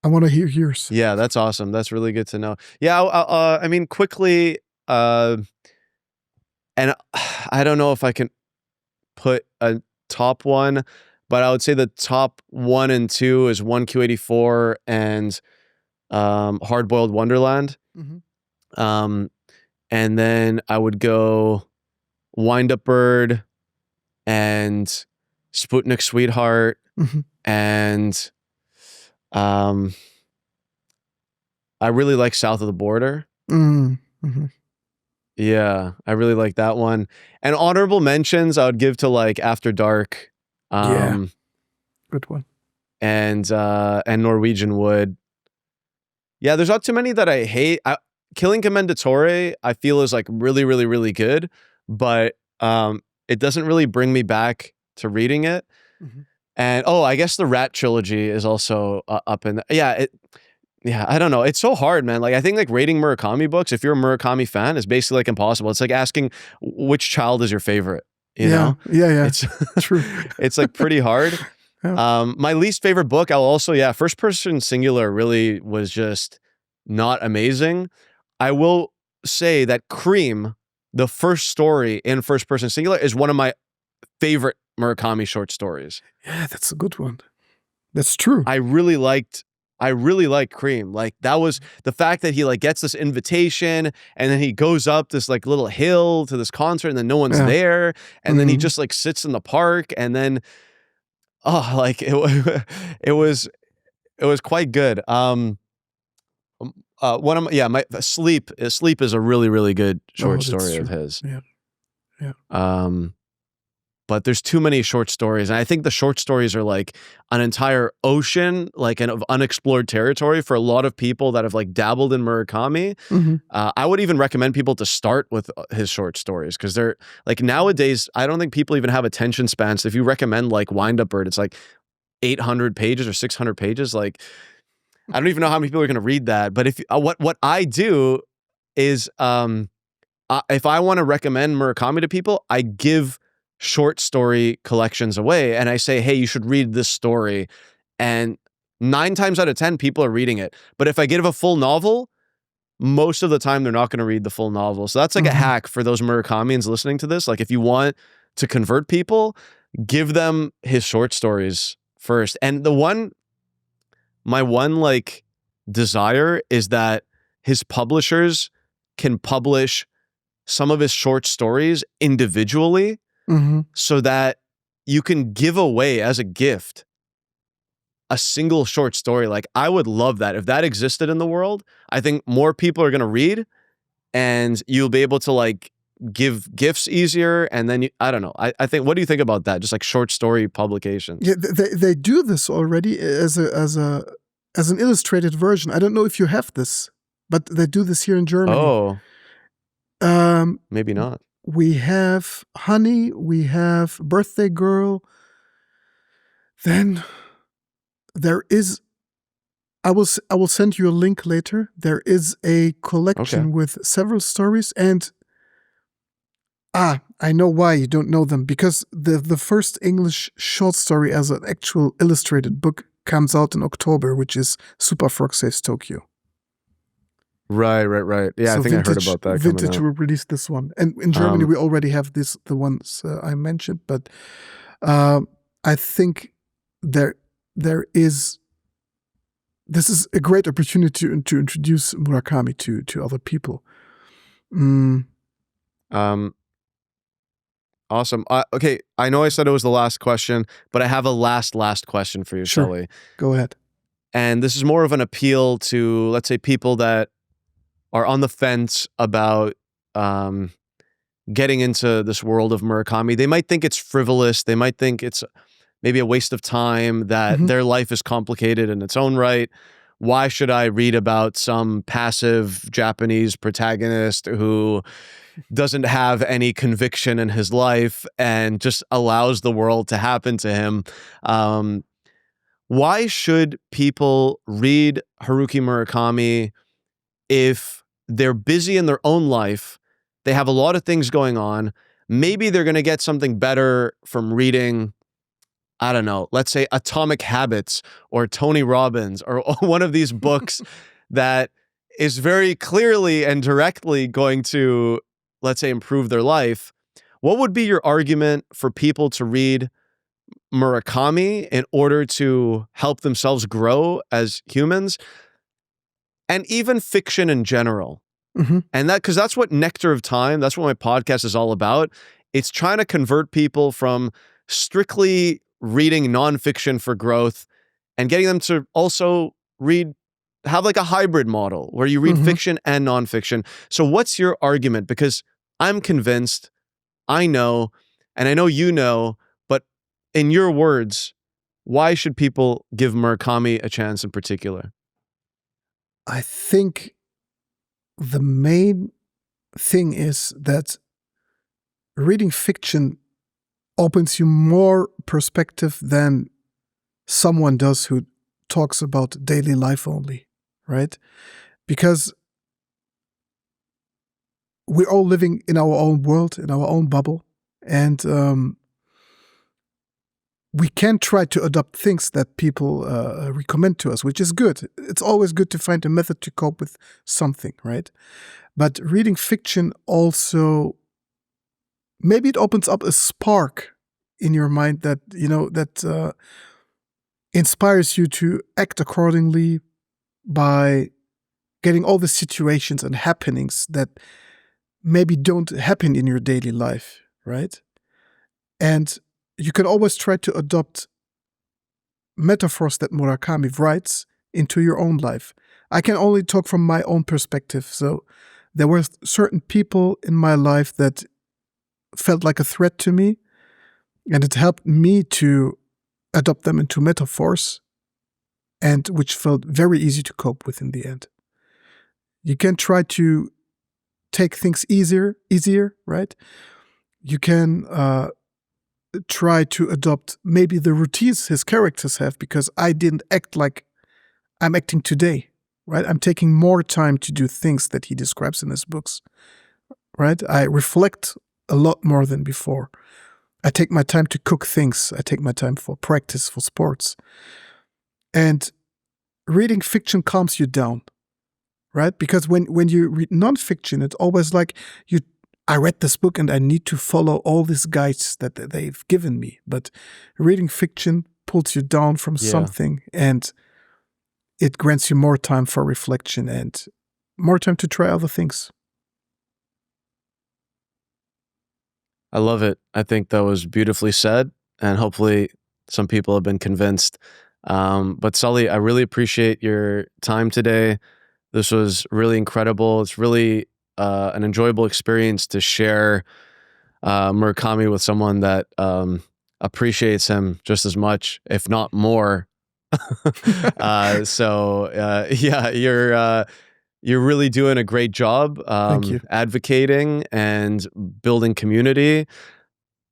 want to hear yours. Yeah, that's awesome. That's really good to know. Yeah, I mean, quickly, and I don't know if I can put a top one, but I would say the top 1 and 2 is 1Q84 and Hard Boiled Wonderland. Mm-hmm. And then I would go Wind Up Bird and Sputnik Sweetheart. Mm-hmm. And I really like South of the Border. Mm-hmm. Yeah, I really like that one. And honorable mentions I would give to like After Dark. Good one. And Norwegian Wood. Yeah, there's not too many that I hate. Killing Commendatore, I feel is like really, really, really good, but it doesn't really bring me back to reading it. Mm-hmm. And I guess the Rat trilogy is also up in. Yeah, I don't know. It's so hard, man. Like I think like rating Murakami books, if you're a Murakami fan, is basically like impossible. It's like asking which child is your favorite. You know? Yeah. It's true. It's like pretty hard. Yeah. My least favorite book, I'll also first person singular really was just not amazing. I will say that Cream, the first story in first person singular, is one of my favorite Murakami short stories. Yeah, that's a good one. That's true. I really liked Cream. Like that was the fact that he like gets this invitation and then he goes up this like little hill to this concert and then no one's there. And then he just like sits in the park and then, like it was quite good. One of my Sleep is a really, really good short story of his. Yeah. But there's too many short stories. And I think the short stories are like an entire ocean, like of unexplored territory for a lot of people that have like dabbled in Murakami. Mm-hmm. I would even recommend people to start with his short stories because they're like nowadays, I don't think people even have attention spans. So if you recommend like Wind Up Bird, it's like 800 pages or 600 pages. Like, I don't even know how many people are going to read that. But if what I do is if I want to recommend Murakami to people, I give short story collections away and I say, hey, you should read this story. And 9 times out of 10, people are reading it. But if I give a full novel, most of the time they're not going to read the full novel. So that's like a hack for those Murakamians listening to this. Like if you want to convert people, give them his short stories first. And my one like desire is that his publishers can publish some of his short stories individually so that you can give away as a gift a single short story. Like I would love that. If that existed in the world, I think more people are going to read and you'll be able to like give gifts easier. And then I don't know. I think, what do you think about that? Just like short story publications. Yeah, they do this already as an illustrated version. I don't know if you have this, but they do this here in Germany. Oh, maybe not. We have Honey, we have Birthday Girl. Then there is I will send you a link later. There is a collection with several stories, and I know why you don't know them, because the first English short story as an actual illustrated book comes out in October, which is Super Frog Saves Tokyo. Right. Yeah, so I think I heard about that. Vintage will release this one, and in Germany we already have the ones I mentioned. But I think there is. This is a great opportunity to introduce Murakami to other people. Awesome. Okay, I know I said it was the last question, but I have a last question for you, sure. Salih. Go ahead. And this is more of an appeal to, let's say, people that are on the fence about getting into this world of Murakami. They might think it's frivolous. They might think it's maybe a waste of time, that their life is complicated in its own right. Why should I read about some passive Japanese protagonist who doesn't have any conviction in his life and just allows the world to happen to him? Why should people read Haruki Murakami if they're busy in their own life? They have a lot of things going on. Maybe they're going to get something better from reading, I don't know, let's say Atomic Habits or Tony Robbins or one of these books that is very clearly and directly going to, let's say, improve their life. What would be your argument for people to read Murakami in order to help themselves grow as humans, and even fiction in general? And because that's what Nectar of Time, that's what my podcast is all about. It's trying to convert people from strictly reading nonfiction for growth and getting them to also have like a hybrid model where you read fiction and nonfiction. So what's your argument? Because I'm convinced, I know, and I know you know, but in your words, why should people give Murakami a chance in particular? I think the main thing is that reading fiction opens you more perspective than someone does who talks about daily life only, right? Because we're all living in our own world, in our own bubble, and we can try to adopt things that people recommend to us, which is good. It's always good to find a method to cope with something, right? But reading fiction also, maybe it opens up a spark in your mind that, that inspires you to act accordingly by getting all the situations and happenings that maybe don't happen in your daily life, right? And you can always try to adopt metaphors that Murakami writes into your own life. I can only talk from my own perspective. So there were certain people in my life that felt like a threat to me, and it helped me to adopt them into metaphors, and which felt very easy to cope with in the end. You can try to take things easier, right? You can try to adopt maybe the routines his characters have, because I didn't act like I'm acting today, right? I'm taking more time to do things that he describes in his books, right? I reflect a lot more than before. I take my time to cook things. I take my time for practice, for sports. And reading fiction calms you down, right? Because when you read nonfiction, it's always like I read this book and I need to follow all these guides that they've given me. But reading fiction pulls you down from something, and it grants you more time for reflection and more time to try other things. I love it. I think that was beautifully said, and hopefully some people have been convinced. But Salih, I really appreciate your time today. This was really incredible. It's really an enjoyable experience to share Murakami with someone that appreciates him just as much, if not more. You're really doing a great job advocating and building community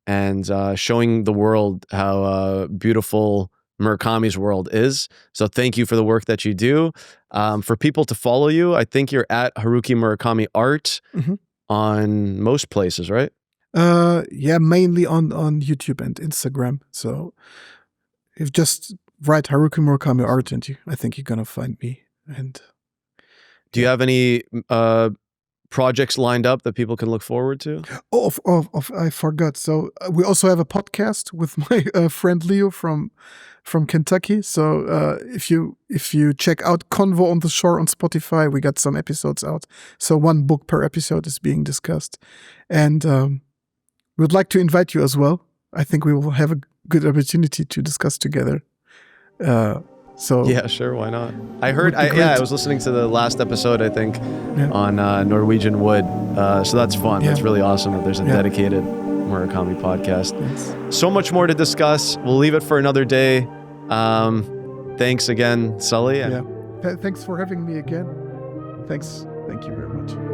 and showing the world how beautiful Murakami's world is. So thank you for the work that you do. For people to follow you, I think you're at Haruki Murakami Art on most places, right? Yeah, mainly on YouTube and Instagram. So if just write Haruki Murakami Art, and I think you're gonna find me. And do you have any projects lined up that people can look forward to? Oh, I forgot. So we also have a podcast with my friend Leo from Kentucky. So if you check out Convo on the Shore on Spotify, we got some episodes out. So 1 book per episode is being discussed, and we'd like to invite you as well. I think we will have a good opportunity to discuss together. So yeah, sure, why not? I heard, I was listening to the last episode, I think, on Norwegian Wood. So that's fun. That's really awesome that there's a dedicated Murakami podcast. Thanks. So much more to discuss. We'll leave it for another day. Thanks again, Salih. Thanks for having me again. Thank you very much.